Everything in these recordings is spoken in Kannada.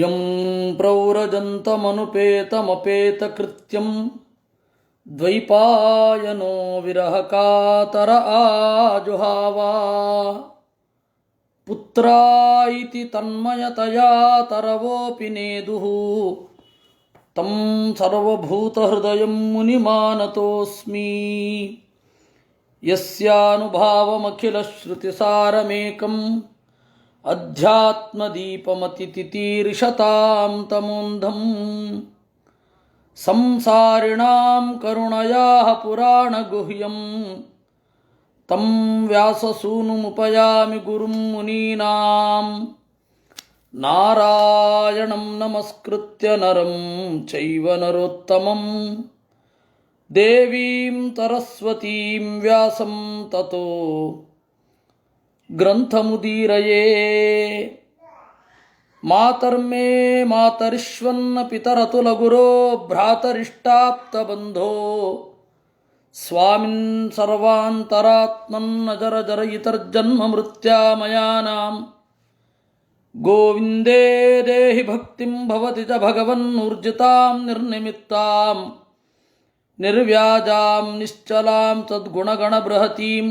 ಯಂ ಪ್ರವ್ರಜಂತಮನುಪೇತಮಪೇತಕೃತ್ಯಂ ದ್ವೈಪಾಯನೋ ವಿರಹಕಾತರ ಆಜುಹಾವ ಪುತ್ರಾ ಇತಿ ತನ್ಮಯತಯಾ ತರವೋಪಿ ನೇದುಃ ತಂ ಸರ್ವಭೂತಹೃದಯಂ ಮುನಿಮಾನತೋಸ್ಮಿ ಯಸ್ಯಾನುಭಾವಮಖಿಲಶ್ರುತಿಸಾರಮೇಕಂ ಅಧ್ಯಾತ್ಮದೀಪಮತಿತಿತೀರ್ಷತಾಂ ತಮೋಂಧಂ ಸಂಸಾರಿಣಾಂ ಕರುಣಯಾಃ ಪುರಾಣಗುಹ್ಯಂ ತಂ ವ್ಯಾಸಸೂನುಮುಪಯಾಮಿ ಗುರುಂ ಮುನೀನಾಂ ನಾರಾಯಣಂ ನಮಸ್ಕೃತ್ಯ ನರಂ ಚೈವ ನರೋತ್ತಮಂ ದೇವೀಂ ಸರಸ್ವತೀಂ ವ್ಯಾಸಂ ತತೋ ಗ್ರಂಥಮುದೀರಯೇ. ಮಾತರ್ಮೇ ಮಾತರಿಶ್ವನ್ನ ಪಿತರತುಲಗುರೋ ಭ್ರಾತರಿಷ್ಟಾಪ್ತಬಂಧೋ ಸ್ವಾಮಿನ್ ಸರ್ವಾಂತರಾತ್ಮನ್ನಜರ ಜರಯಿತರ್ಜನ್ಮ ಮೃತ್ಯಾಮಯಾನಾಂ ಗೋವಿಂದೇ ದೇಹಿ ಭಕ್ತಿಂ ಭವತಿ ಚ ಭಗವನ್ನೂರ್ಜಿತಾಂ ನಿರ್ನಿಮಿತ್ತಾಂ ನಿರ್ವ್ಯಾಜಾಂ ನಿಶ್ಚಲಾಂ ತದ್ಗುಣಗಣಬೃಹತೀಂ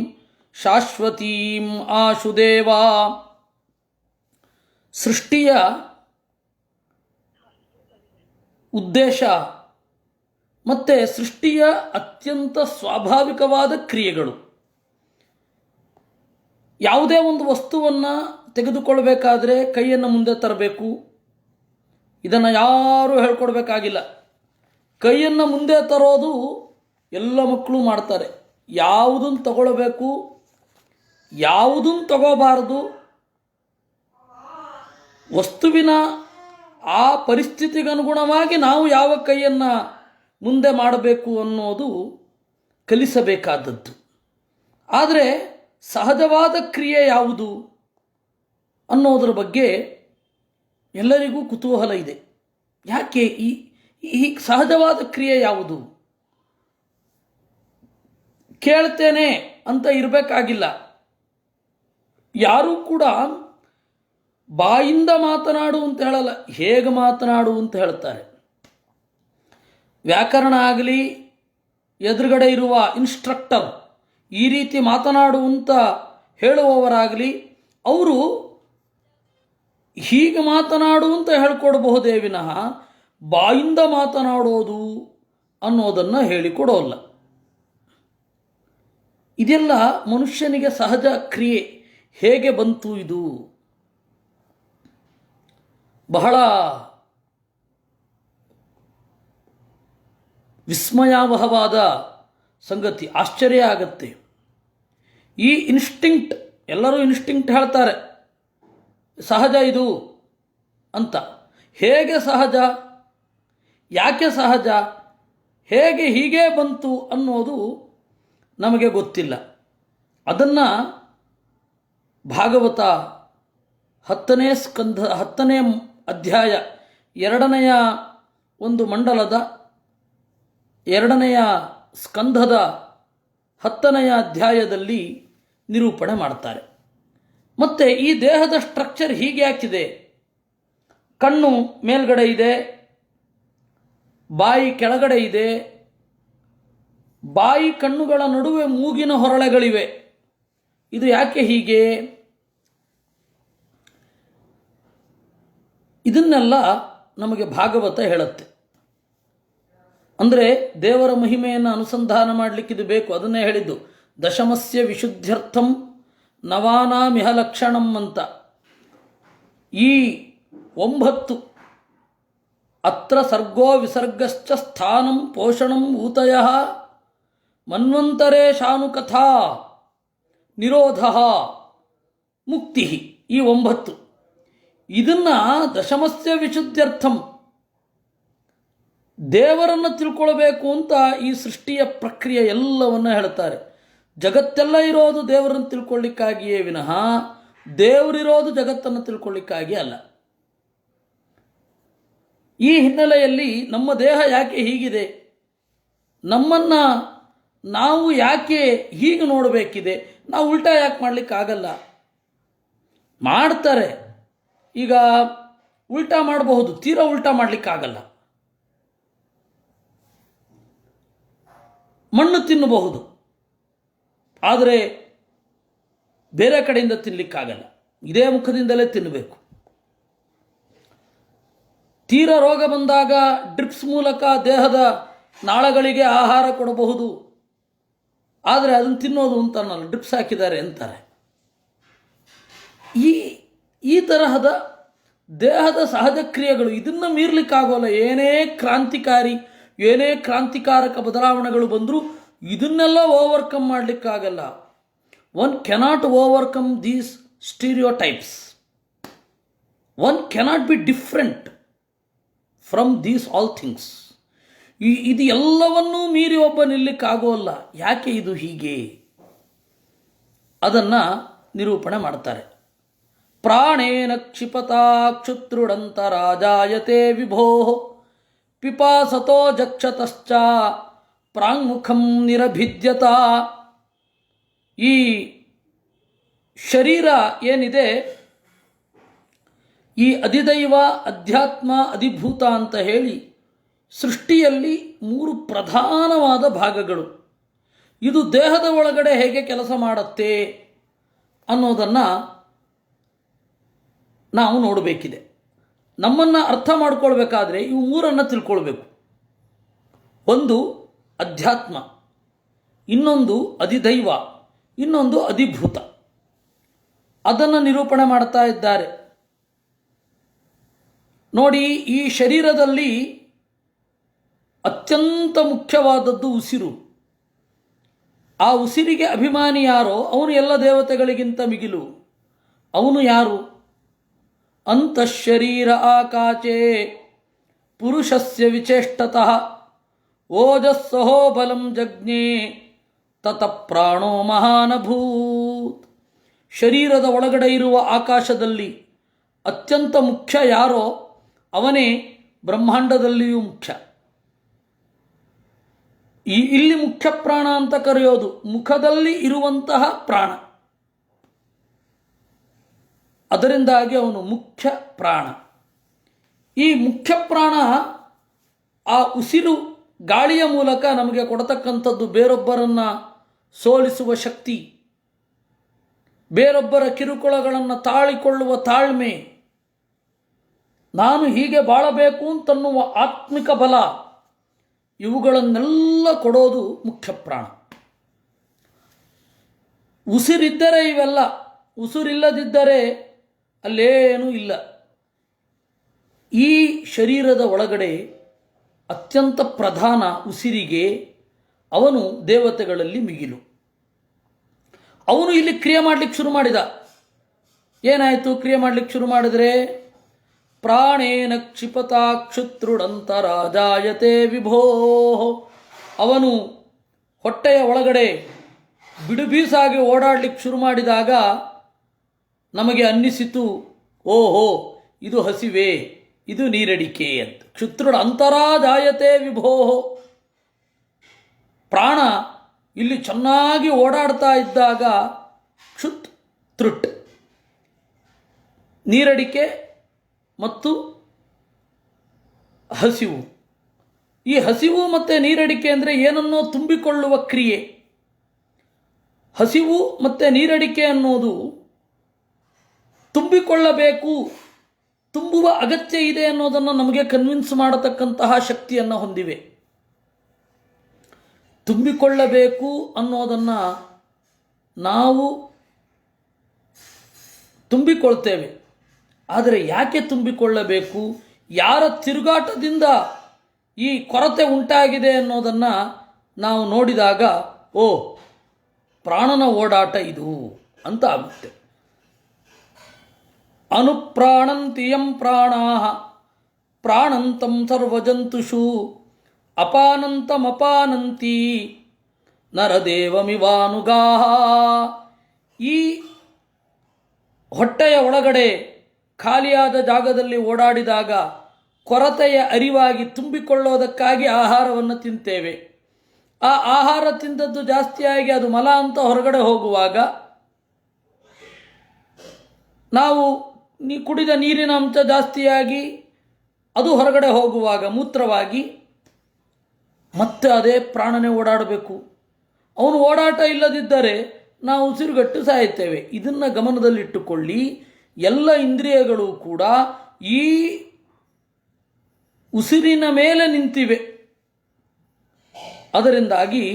ಶಾಶ್ವತೀಂ ಆಶುದೇವಾ. ಸೃಷ್ಟಿಯ ಉದ್ದೇಶ ಮತ್ತು ಸೃಷ್ಟಿಯ ಅತ್ಯಂತ ಸ್ವಾಭಾವಿಕವಾದ ಕ್ರಿಯೆಗಳು. ಯಾವುದೇ ಒಂದು ವಸ್ತುವನ್ನು ತೆಗೆದುಕೊಳ್ಬೇಕಾದ್ರೆ ಕೈಯನ್ನು ಮುಂದೆ ತರಬೇಕು. ಇದನ್ನು ಯಾರೂ ಹೇಳ್ಕೊಡ್ಬೇಕಾಗಿಲ್ಲ. ಕೈಯನ್ನು ಮುಂದೆ ತರೋದು ಎಲ್ಲ ಮಕ್ಕಳು ಮಾಡ್ತಾರೆ. ಯಾವುದನ್ನು ತಗೊಳ್ಬೇಕು, ಯಾವುದನ್ನು ತಗೋಬಾರದು, ವಸ್ತುವಿನ ಆ ಪರಿಸ್ಥಿತಿಗನುಗುಣವಾಗಿ ನಾವು ಯಾವ ಕೈಯನ್ನು ಮುಂದೆ ಮಾಡಬೇಕು ಅನ್ನೋದು ಕಲಿಸಬೇಕಾದದ್ದು. ಆದರೆ ಸಹಜವಾದ ಕ್ರಿಯೆ ಯಾವುದು ಅನ್ನೋದರ ಬಗ್ಗೆ ಎಲ್ಲರಿಗೂ ಕುತೂಹಲ ಇದೆ. ಯಾಕೆ ಈ ಸಹಜವಾದ ಕ್ರಿಯೆ ಯಾವುದು? ಕೇಳ್ತೇನೆ ಅಂತ ಇರಬೇಕಾಗಿಲ್ಲ. ಯಾರೂ ಕೂಡ ಬಾಯಿಂದ ಮಾತನಾಡು ಅಂತ ಹೇಳಲ್ಲ, ಹೇಗೆ ಮಾತನಾಡು ಅಂತ ಹೇಳ್ತಾರೆ. ವ್ಯಾಕರಣ ಆಗಲಿ, ಎದುರುಗಡೆ ಇರುವ ಇನ್ಸ್ಟ್ರಕ್ಟರ್ ಈ ರೀತಿ ಮಾತನಾಡು ಅಂತ ಹೇಳುವವರಾಗಲಿ, ಅವರು ಹೀಗೆ ಮಾತನಾಡು ಅಂತ ಹೇಳ್ಕೊಡಬಹುದೇ ವಿನಃ ಬಾಯಿಂದ ಮಾತನಾಡೋದು ಅನ್ನೋದನ್ನು ಹೇಳಿಕೊಡೋಲ್ಲ. ಇದೆಲ್ಲ ಮನುಷ್ಯನಿಗೆ ಸಹಜ ಕ್ರಿಯೆ. ಹೇಗೆ ಬಂತು ಇದು? ಬಹಳ ವಿಸ್ಮಯಾವಹವಾದ ಸಂಗತಿ. ಆಶ್ಚರ್ಯ ಆಗತ್ತೆ. ಈ ಇನ್ಸ್ಟಿಂಕ್ಟ್, ಎಲ್ಲರೂ ಇನ್ಸ್ಟಿಂಕ್ಟ್ ಹೇಳ್ತಾರೆ, ಸಹಜ ಇದು ಅಂತ. ಹೇಗೆ ಸಹಜ, ಯಾಕೆ ಸಹಜ, ಹೇಗೆ ಹೀಗೆ ಬಂತು ಅನ್ನೋದು ನಮಗೆ ಗೊತ್ತಿಲ್ಲ. ಅದನ್ನು ಭಾಗವತ 10ನೇ ಸ್ಕಂಧ 10ನೇ ಅಧ್ಯಾಯ 2ನೇ ಒಂದು ಮಂಡಲದ 2ನೇ ಸ್ಕಂಧದ 10ನೇ ಅಧ್ಯಾಯದಲ್ಲಿ ನಿರೂಪಣೆ ಮಾಡ್ತಾರೆ. ಮತ್ತು ಈ ದೇಹದ ಸ್ಟ್ರಕ್ಚರ್ ಹೀಗೆ ಯಾಕಿದೆ? ಕಣ್ಣು ಮೇಲ್ಗಡೆ ಇದೆ, ಬಾಯಿ ಕೆಳಗಡೆ ಇದೆ, ಬಾಯಿ ಕಣ್ಣುಗಳ ನಡುವೆ ಮೂಗಿನ ಹೊರಳೆಗಳಿವೆ. ಇದು ಯಾಕೆ ಹೀಗೆ? ಇದನ್ನೆಲ್ಲ ನಮಗೆ ಭಾಗವತ ಹೇಳುತ್ತೆ. ಅಂದರೆ ದೇವರ ಮಹಿಮೆಯನ್ನು ಅನುಸಂಧಾನ ಮಾಡಲಿಕ್ಕೆ ಇದು ಬೇಕು. ಅದನ್ನೇ ಹೇಳಿದ್ದು, ದಶಮಸ್ಯ ವಿಶುದ್ಧ್ಯರ್ಥಂ ನವಾನಾಮಿಹ ಲಕ್ಷಣಂ ಅಂತ. ಈ 9 ಅತ್ರ ಸರ್ಗೋ ವಿಸರ್ಗಶ್ಚ ಸ್ಥಾನಂ ಪೋಷಣಂ ಊತಯಃ ಮನ್ವಂತರೇ ಶಾನುಕಥಾ ನಿರೋಧ ಮುಕ್ತಿ, ಈ 9 ಇದನ್ನು ದಶಮಸ್ಯ ವಿಶುದ್ಧ್ಯರ್ಥಂ, ದೇವರನ್ನು ತಿಳ್ಕೊಳ್ಬೇಕು ಅಂತ ಈ ಸೃಷ್ಟಿಯ ಪ್ರಕ್ರಿಯೆ ಎಲ್ಲವನ್ನು ಹೇಳ್ತಾರೆ. ಜಗತ್ತೆಲ್ಲ ಇರೋದು ದೇವರನ್ನು ತಿಳ್ಕೊಳ್ಳಿಕ್ಕಾಗಿಯೇ ವಿನಃ ದೇವರಿರೋದು ಜಗತ್ತನ್ನು ತಿಳ್ಕೊಳ್ಳಿಕ್ಕಾಗಿ ಅಲ್ಲ. ಈ ಹಿನ್ನೆಲೆಯಲ್ಲಿ ನಮ್ಮ ದೇಹ ಯಾಕೆ ಹೀಗಿದೆ, ನಮ್ಮನ್ನು ನಾವು ಯಾಕೆ ಹೀಗೆ ನೋಡಬೇಕಿದೆ, ನಾವು ಉಲ್ಟಾ ಯಾಕೆ ಮಾಡಲಿಕ್ಕಾಗಲ್ಲ? ಮಾಡ್ತಾರೆ. ಈಗ ಉಲ್ಟಾ ಮಾಡಬಹುದು, ತೀರಾ ಉಲ್ಟಾ ಮಾಡಲಿಕ್ಕಾಗಲ್ಲ. ಮಣ್ಣು ತಿನ್ನಬಹುದು, ಆದರೆ ಬೇರೆ ಕಡೆಯಿಂದ ತಿನ್ನಲಿಕ್ಕಾಗಲ್ಲ, ಇದೇ ಮುಖದಿಂದಲೇ ತಿನ್ನಬೇಕು. ತೀರ ರೋಗ ಬಂದಾಗ ಡ್ರಿಪ್ಸ್ ಮೂಲಕ ದೇಹದ ನಾಳಗಳಿಗೆ ಆಹಾರ ಕೊಡಬಹುದು, ಆದರೆ ಅದನ್ನು ತಿನ್ನೋದು ಅಂತ ಅನ್ನಲ್ಲ, ಡ್ರಿಪ್ಸ್ ಹಾಕಿದ್ದಾರೆ ಅಂತಾರೆ. ಈ ತರಹದ ದೇಹದ ಸಹಜ ಕ್ರಿಯೆಗಳು ಇದನ್ನು ಮೀರಲಿಕ್ಕಾಗೋಲ್ಲ. ಏನೇ ಕ್ರಾಂತಿಕಾರಕ ಬದಲಾವಣೆಗಳು ಬಂದರೂ ಇದನ್ನೆಲ್ಲ ಓವರ್ಕಮ್ ಮಾಡಲಿಕ್ಕಾಗಲ್ಲ. One cannot overcome these stereotypes. One cannot be different from these all things. ಇದು ಎಲ್ಲವನ್ನೂ ಮೀರಿ ಒಬ್ಬ ನಿಲ್ಲಕ್ಕಾಗೋಲ್ಲ. ಯಾಕೆ ಇದು ಹೀಗೆ? ಅದನ್ನು ನಿರೂಪಣೆ ಮಾಡ್ತಾರೆ. ಪ್ರಾಣೇನ ಕ್ಷಿಪತಾ ಕ್ಷುತ್ರುಡಂತರಾಜಾಯತೆ ವಿಭೋ ಪಿಪಾಸತೋ ಜಕ್ಷತಶ್ಚ ಪ್ರಾಂಗುಖಂ ನಿರಭಿದ್ಯತ. ಈ ಶರೀರ ಏನಿದೆ, ಈ ಅಧಿದೈವ, ಅಧ್ಯಾತ್ಮ, ಅಧಿಭೂತ ಅಂತ ಹೇಳಿ ಸೃಷ್ಟಿಯಲ್ಲಿ 3 ಪ್ರಧಾನವಾದ ಭಾಗಗಳು. ಇದು ದೇಹದ ಒಳಗಡೆ ಹೇಗೆ ಕೆಲಸ ಮಾಡುತ್ತೆ ಅನ್ನೋದನ್ನು ನಾವು ನೋಡಬೇಕಿದೆ. ನಮ್ಮನ್ನು ಅರ್ಥ ಮಾಡಿಕೊಳ್ಬೇಕಾದ್ರೆ ಇವು 3 ತಿಳ್ಕೊಳ್ಬೇಕು. ಒಂದು ಅಧ್ಯಾತ್ಮ, ಇನ್ನೊಂದು ಅಧಿದೈವ, ಇನ್ನೊಂದು ಅಧಿಭೂತ. ಅದನ್ನು ನಿರೂಪಣೆ ಮಾಡ್ತಾ ಇದ್ದಾರೆ. ನೋಡಿ, ಈ ಶರೀರದಲ್ಲಿ ಅತ್ಯಂತ ಮುಖ್ಯವಾದದ್ದು ಉಸಿರು. ಆ ಉಸಿರಿಗೆ ಅಭಿಮಾನಿ ಯಾರೋ ಅವನು ಎಲ್ಲ ದೇವತೆಗಳಿಗಿಂತ ಮಿಗಿಲು. ಅವನು ಯಾರು? ಅಂತಃಶರೀರ ಆಕಾಚೆ ಪುರುಷಸ್ಯ ವಿಚೇಷ್ಟತಃ ಓಜಸ್ಸಹೋ ಬಲಂ ಜಜ್ಞೆ ತತಃ ಪ್ರಾಣೋ ಮಹಾನಭೂತ್. ಶರೀರದ ಒಳಗಡೆ ಇರುವ ಆಕಾಶದಲ್ಲಿ ಅತ್ಯಂತ ಮುಖ್ಯ ಯಾರೋ ಅವನೇ ಬ್ರಹ್ಮಾಂಡದಲ್ಲಿಯೂ ಮುಖ್ಯ. ಇಲ್ಲಿ ಮುಖ್ಯ ಪ್ರಾಣ ಅಂತ ಕರೆಯೋದು ಮುಖದಲ್ಲಿ ಇರುವಂತಹ ಪ್ರಾಣ. ಅದರಿಂದಾಗಿ ಅವನು ಮುಖ್ಯ ಪ್ರಾಣ. ಈ ಮುಖ್ಯ ಪ್ರಾಣ ಆ ಉಸಿರು ಗಾಳಿಯ ಮೂಲಕ ನಮಗೆ ಕೊಡತಕ್ಕಂಥದ್ದು ಬೇರೊಬ್ಬರನ್ನು ಸೋಲಿಸುವ ಶಕ್ತಿ, ಬೇರೊಬ್ಬರ ಕಿರುಕುಳಗಳನ್ನು ತಾಳಿಕೊಳ್ಳುವ ತಾಳ್ಮೆ, ನಾನು ಹೀಗೆ ಬಾಳಬೇಕು ಅಂತನ್ನುವ ಆತ್ಮಿಕ ಬಲ, ಇವುಗಳನ್ನೆಲ್ಲ ಕೊಡೋದು ಮುಖ್ಯ ಪ್ರಾಣ. ಉಸಿರಿದ್ದರೆ ಇವೆಲ್ಲ, ಉಸಿರಿಲ್ಲದಿದ್ದರೆ ಅಲ್ಲೇನೂ ಇಲ್ಲ. ಈ ಶರೀರದ ಒಳಗಡೆ ಅತ್ಯಂತ ಪ್ರಧಾನ ಉಸಿರಿಗೆ. ಅವನು ದೇವತೆಗಳಲ್ಲಿ ಮಿಗಿಲು. ಅವನು ಇಲ್ಲಿ ಕ್ರಿಯೆ ಮಾಡಲಿಕ್ಕೆ ಶುರು ಮಾಡಿದ. ಏನಾಯಿತು? ಕ್ರಿಯೆ ಮಾಡಲಿಕ್ಕೆ ಶುರು ಮಾಡಿದರೆ ಪ್ರಾಣೇನ ಕ್ಷಿಪತಾ ಕ್ಷುತ್ರುಡಂತರಾಜಾಯತೆ ವಿಭೋ. ಅವನು ಹೊಟ್ಟೆಯ ಒಳಗಡೆ ಬಿಡುಬೀಸಾಗಿ ಓಡಾಡಲಿಕ್ಕೆ ಶುರು ಮಾಡಿದಾಗ ನಮಗೆ ಅನ್ನಿಸಿತು, ಓಹೋ ಇದು ಹಸಿವೆ, ಇದು ನೀರಡಿಕೆ ಅಂತ. ಕ್ಷುತ್ರುಡ ಅಂತರಾಜಾಯತೆ ವಿಭೋ. ಪ್ರಾಣ ಇಲ್ಲಿ ಚೆನ್ನಾಗಿ ಓಡಾಡ್ತಾ ಇದ್ದಾಗ ಕ್ಷುತ್ ತೃಟ್, ನೀರಡಿಕೆ ಮತ್ತು ಹಸಿವು. ಈ ಹಸಿವು ಮತ್ತು ನೀರಡಿಕೆ ಅಂದರೆ ಏನನ್ನೋ ತುಂಬಿಕೊಳ್ಳುವ ಕ್ರಿಯೆ. ಹಸಿವು ಮತ್ತು ನೀರಡಿಕೆ ಅನ್ನೋದು ತುಂಬಿಕೊಳ್ಳಬೇಕು, ತುಂಬುವ ಅಗತ್ಯ ಇದೆ ಅನ್ನೋದನ್ನು ನಮಗೆ ಕನ್ವಿನ್ಸ್ ಮಾಡತಕ್ಕಂತಹ ಶಕ್ತಿಯನ್ನು ಹೊಂದಿವೆ. ತುಂಬಿಕೊಳ್ಳಬೇಕು ಅನ್ನೋದನ್ನು ನಾವು ತುಂಬಿಕೊಳ್ತೇವೆ. ಆದರೆ ಯಾಕೆ ತುಂಬಿಕೊಳ್ಳಬೇಕು, ಯಾರ ತಿರುಗಾಟದಿಂದ ಈ ಕೊರತೆ ಉಂಟಾಗಿದೆ ಅನ್ನೋದನ್ನು ನಾವು ನೋಡಿದಾಗ, ಓ ಪ್ರಾಣನ ಓಡಾಟ ಇದು ಅಂತ ಆಗುತ್ತೆ. ಅನುಪ್ರಾಣಂತಿ ಯಂ ಪ್ರಾಣಾಃ ಪ್ರಾಣಂತಂ ಸರ್ವಜಂತುಷು ಅಪಾನಂತಮಪಾನಂತಿ ನರದೇವಮಿವಾನುಗಾಃ. ಈ ಹೊಟ್ಟೆಯ ಒಳಗಡೆ ಖಾಲಿಯಾದ ಜಾಗದಲ್ಲಿ ಓಡಾಡಿದಾಗ ಕೊರತೆಯ ಅರಿವಾಗಿ ತುಂಬಿಕೊಳ್ಳೋದಕ್ಕಾಗಿ ಆಹಾರವನ್ನು ತಿಂತೇವೆ. ಆ ಆಹಾರ ತಿಂದದ್ದು ಜಾಸ್ತಿಯಾಗಿ ಅದು ಮಲ ಅಂತ ಹೊರಗಡೆ ಹೋಗುವಾಗ ನಾವು ಕುಡಿದ ನೀರಿನ ಅಂಶ ಜಾಸ್ತಿಯಾಗಿ ಅದು ಹೊರಗಡೆ ಹೋಗುವಾಗ ಮೂತ್ರವಾಗಿ ಮತ್ತೆ ಅದೇ ಪ್ರಾಣನೇ ಓಡಾಡಬೇಕು. ಅವನು ಓಡಾಟ ಇಲ್ಲದಿದ್ದರೆ ನಾವು ಉಸಿರುಗಟ್ಟು ಸಾಯುತ್ತೇವೆ. ಇದನ್ನು ಗಮನದಲ್ಲಿಟ್ಟುಕೊಳ್ಳಿ. ಎಲ್ಲ ಇಂದ್ರಿಯಗಳು ಕೂಡ ಈ ಉಸಿರಿನ ಮೇಲೆ ನಿಂತಿವೆ. ಅದರಿಂದಾಗಿ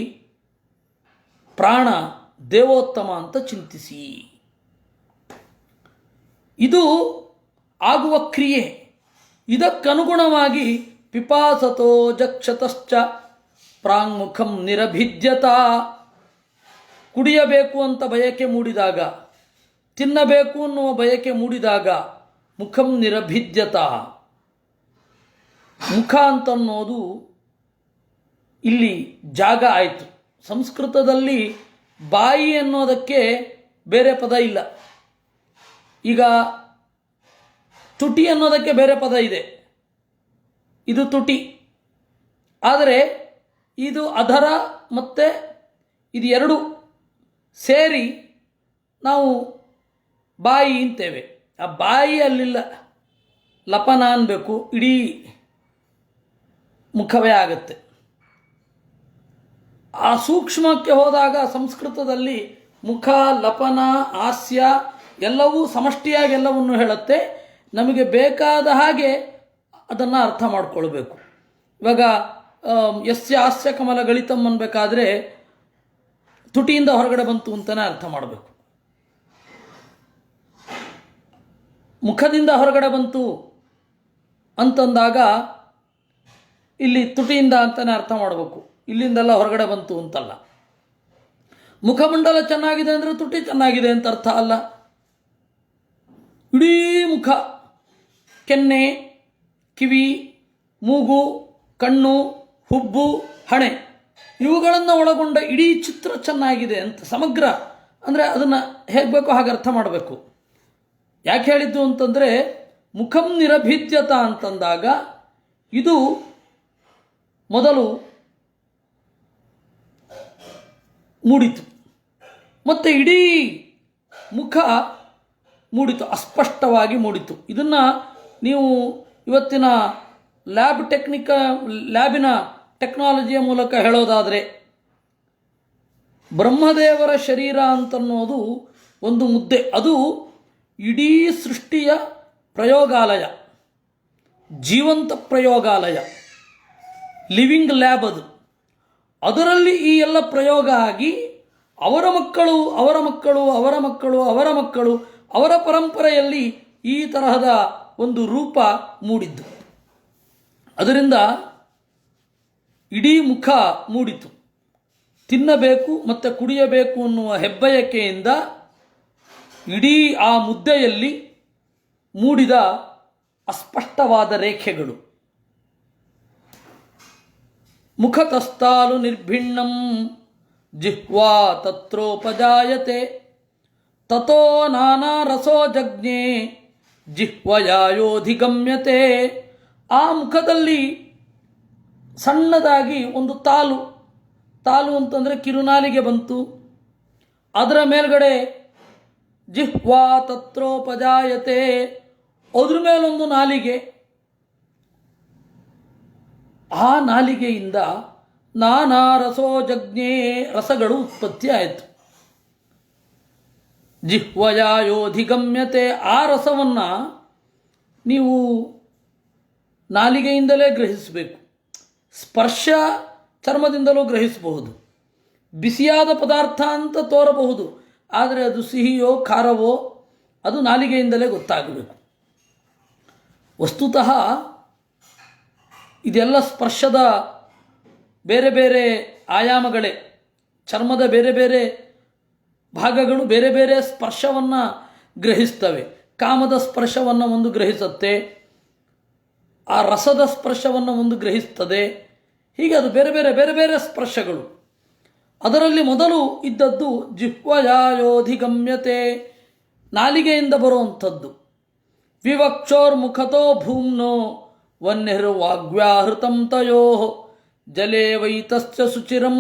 ಪ್ರಾಣ ದೇವೋತ್ತಮ ಅಂತ ಚಿಂತಿಸಿ. ಇದು ಆಗುವ ಕ್ರಿಯೆ. ಇದಕ್ಕನುಗುಣವಾಗಿ ಪಿಪಾಸತೋ ಜಕ್ಷತಶ್ಚ ಪ್ರಾಂಗುಖಂ ನಿರಭಿದ್ಯತ. ಕುಡಿಯಬೇಕು ಅಂತ ಬಯಕೆ ಮೂಡಿದಾಗ, ತಿನ್ನಬೇಕು ಅನ್ನುವ ಬಯಕೆ ಮೂಡಿದಾಗ ಮುಖಂ ನಿರಭಿದ್ಯತ. ಮುಖ ಅಂತನ್ನೋದು ಇಲ್ಲಿ ಜಾಗ ಆಯಿತು. ಸಂಸ್ಕೃತದಲ್ಲಿ ಬಾಯಿ ಅನ್ನೋದಕ್ಕೆ ಬೇರೆ ಪದ ಇಲ್ಲ. ಈಗ ತುಟಿ ಅನ್ನೋದಕ್ಕೆ ಬೇರೆ ಪದ ಇದೆ. ಇದು ತುಟಿ. ಆದರೆ ಇದು ಅಧರ ಮತ್ತು ಇದು ಎರಡು ಸೇರಿ ನಾವು ಬಾಯಿ ಅಂತೇವೆ. ಆ ಬಾಯಿ ಅಲ್ಲಿಲ್ಲ, ಲಪನ ಅನ್ನಬೇಕು, ಇಡೀ ಮುಖವೇ ಆಗುತ್ತೆ. ಆ ಸೂಕ್ಷ್ಮಕ್ಕೆ ಹೋದಾಗ ಸಂಸ್ಕೃತದಲ್ಲಿ ಮುಖ, ಲಪನ, ಹಾಸ್ಯ ಎಲ್ಲವೂ ಸಮಷ್ಟಿಯಾಗಿ ಎಲ್ಲವನ್ನು ಹೇಳುತ್ತೆ. ನಮಗೆ ಬೇಕಾದ ಹಾಗೆ ಅದನ್ನು ಅರ್ಥ ಮಾಡಿಕೊಳ್ಬೇಕು. ಇವಾಗ ಯಸ್ಯ ಹಾಸ್ಯ ಕಮಲ ಗಳಿತಂ ಅನ್ಬೇಕಾದ್ರೆ ತುಟಿಯಿಂದ ಹೊರಗಡೆ ಬಂತು ಅಂತಲೇ ಅರ್ಥ ಮಾಡಬೇಕು. ಮುಖದಿಂದ ಹೊರಗಡೆ ಬಂತು ಅಂತಂದಾಗ ಇಲ್ಲಿ ತುಟಿಯಿಂದ ಅಂತಲೇ ಅರ್ಥ ಮಾಡಬೇಕು. ಇಲ್ಲಿಂದೆಲ್ಲ ಹೊರಗಡೆ ಬಂತು ಅಂತಲ್ಲ. ಮುಖಮಂಡಲ ಚೆನ್ನಾಗಿದೆ ಅಂದರೆ ತುಟಿ ಚೆನ್ನಾಗಿದೆ ಅಂತ ಅರ್ಥ ಅಲ್ಲ. ಇಡೀ ಮುಖ, ಕೆನ್ನೆ, ಕಿವಿ, ಮೂಗು, ಕಣ್ಣು, ಹುಬ್ಬು, ಹಣೆ ಇವುಗಳನ್ನು ಒಳಗೊಂಡ ಇಡೀ ಚಿತ್ರ ಚೆನ್ನಾಗಿದೆ ಅಂತ. ಸಮಗ್ರ ಅಂದರೆ ಅದನ್ನು ಹೇಗೆ ಬೇಕೋ ಹಾಗೆ ಅರ್ಥ ಮಾಡಬೇಕು. ಯಾಕೆ ಹೇಳಿದ್ದು ಅಂತಂದರೆ ಮುಖಂ ನಿರಭಿದ್ಯತ ಅಂತಂದಾಗ ಇದು ಮೊದಲು ಮೂಡಿತು, ಮತ್ತು ಇಡೀ ಮುಖ ಮೂಡಿತು, ಅಸ್ಪಷ್ಟವಾಗಿ ಮೂಡಿತು. ಇದನ್ನು ನೀವು ಇವತ್ತಿನ ಲ್ಯಾಬಿನ ಟೆಕ್ನಾಲಜಿಯ ಮೂಲಕ ಹೇಳೋದಾದರೆ ಬ್ರಹ್ಮದೇವರ ಶರೀರ ಅಂತನ್ನೋದು ಒಂದು ಮುದ್ದೆ. ಅದು ಇಡೀ ಸೃಷ್ಟಿಯ ಪ್ರಯೋಗಾಲಯ, ಜೀವಂತ ಪ್ರಯೋಗಾಲಯ, ಲಿವಿಂಗ್ ಲ್ಯಾಬ್ ಅದು. ಅದರಲ್ಲಿ ಈ ಎಲ್ಲ ಪ್ರಯೋಗ ಆಗಿ ಅವರ ಮಕ್ಕಳು, ಅವರ ಮಕ್ಕಳು, ಅವರ ಮಕ್ಕಳು, ಅವರ ಮಕ್ಕಳು, ಅವರ ಪರಂಪರೆಯಲ್ಲಿ ಈ ತರಹದ ಒಂದು ರೂಪ ಮೂಡಿದ್ದು. ಅದರಿಂದ ಇಡೀ ಮುಖ ಮೂಡಿತು. ತಿನ್ನಬೇಕು ಮತ್ತು ಕುಡಿಯಬೇಕು ಅನ್ನುವ ಹೆಬ್ಬಯಕೆಯಿಂದ ಇಡೀ ಆ ಮುದ್ದೆಯಲ್ಲಿ ಮೂಡಿದ ಅಸ್ಪಷ್ಟವಾದ ರೇಖೆಗಳು. ಮುಖತಸ್ತಾಲು ನಿರ್ಭಿಣ್ಣಂ ಜಿಹ್ವಾ ತತ್ರೋಪಜಾಯತೆ ತತೋ ನಾನಾ ರಸೋ ಜಜ್ಞೆ ಜಿಹ್ವಯಾಯೋಧಿಗಮ್ಯತೆ. ಆ ಮುಖದಲ್ಲಿ ಸಣ್ಣದಾಗಿ ಒಂದು ತಾಲು ಅಂತಂದರೆ ಕಿರುನಾಲಿಗೆ ಬಂತು. ಅದರ ಮೇಲ್ಗಡೆ ಜಿಹ್ವಾ ತತ್ರೋಪಜಾಯತೆ, ಅದ್ರ ಮೇಲೊಂದು ನಾಲಿಗೆ. ಆ ನಾಲಿಗೆಯಿಂದ ನಾನಾ ರಸೋಜಜ್ಞೆ, ರಸಗಳು ಉತ್ಪತ್ತಿ ಆಯಿತು. ಜಿಹ್ವಯಾಯೋಧಿಗಮ್ಯತೆ, ಆ ರಸವನ್ನು ನೀವು ನಾಲಿಗೆಯಿಂದಲೇ ಗ್ರಹಿಸಬೇಕು. ಸ್ಪರ್ಶ ಚರ್ಮದಿಂದಲೂ ಗ್ರಹಿಸಬಹುದು. ಬಿಸಿಯಾದ ಪದಾರ್ಥ ಅಂತ ತೋರಬಹುದು, ಆದರೆ ಅದು ಸಿಹಿಯೋ ಖಾರವೋ ಅದು ನಾಲಿಗೆಯಿಂದಲೇ ಗೊತ್ತಾಗಬೇಕು. ವಸ್ತುತಃ ಇದೆಲ್ಲ ಸ್ಪರ್ಶದ ಬೇರೆ ಬೇರೆ ಆಯಾಮಗಳೇ. ಚರ್ಮದ ಬೇರೆ ಬೇರೆ ಭಾಗಗಳು ಬೇರೆ ಬೇರೆ ಸ್ಪರ್ಶವನ್ನು ಗ್ರಹಿಸ್ತವೆ. ಕಾಮದ ಸ್ಪರ್ಶವನ್ನು ಒಂದು ಗ್ರಹಿಸುತ್ತೆ, ಆ ರಸದ ಸ್ಪರ್ಶವನ್ನು ಒಂದು ಗ್ರಹಿಸ್ತದೆ. ಹೀಗೆ ಅದು ಬೇರೆ ಬೇರೆ ಬೇರೆ ಬೇರೆ ಸ್ಪರ್ಶಗಳು. ಅದರಲ್ಲಿ ಮೊದಲು ಇದ್ದದ್ದು ಜಿಹ್ವಯಾಯೋಧಿಗಮ್ಯತೆ, ನಾಲಿಗೆಯಿಂದ ಬರುವಂಥದ್ದು. ವಿವಕ್ಷೋರ್ಮುಖತೋ ಭೂಮ್ನೋ ವನ್ಯರ್ವಾಗ್ವ್ಯಾಹೃತಂ ತಯೋ ಜಲೇ ವೈತಶ್ಚ ಶುಚಿರಂ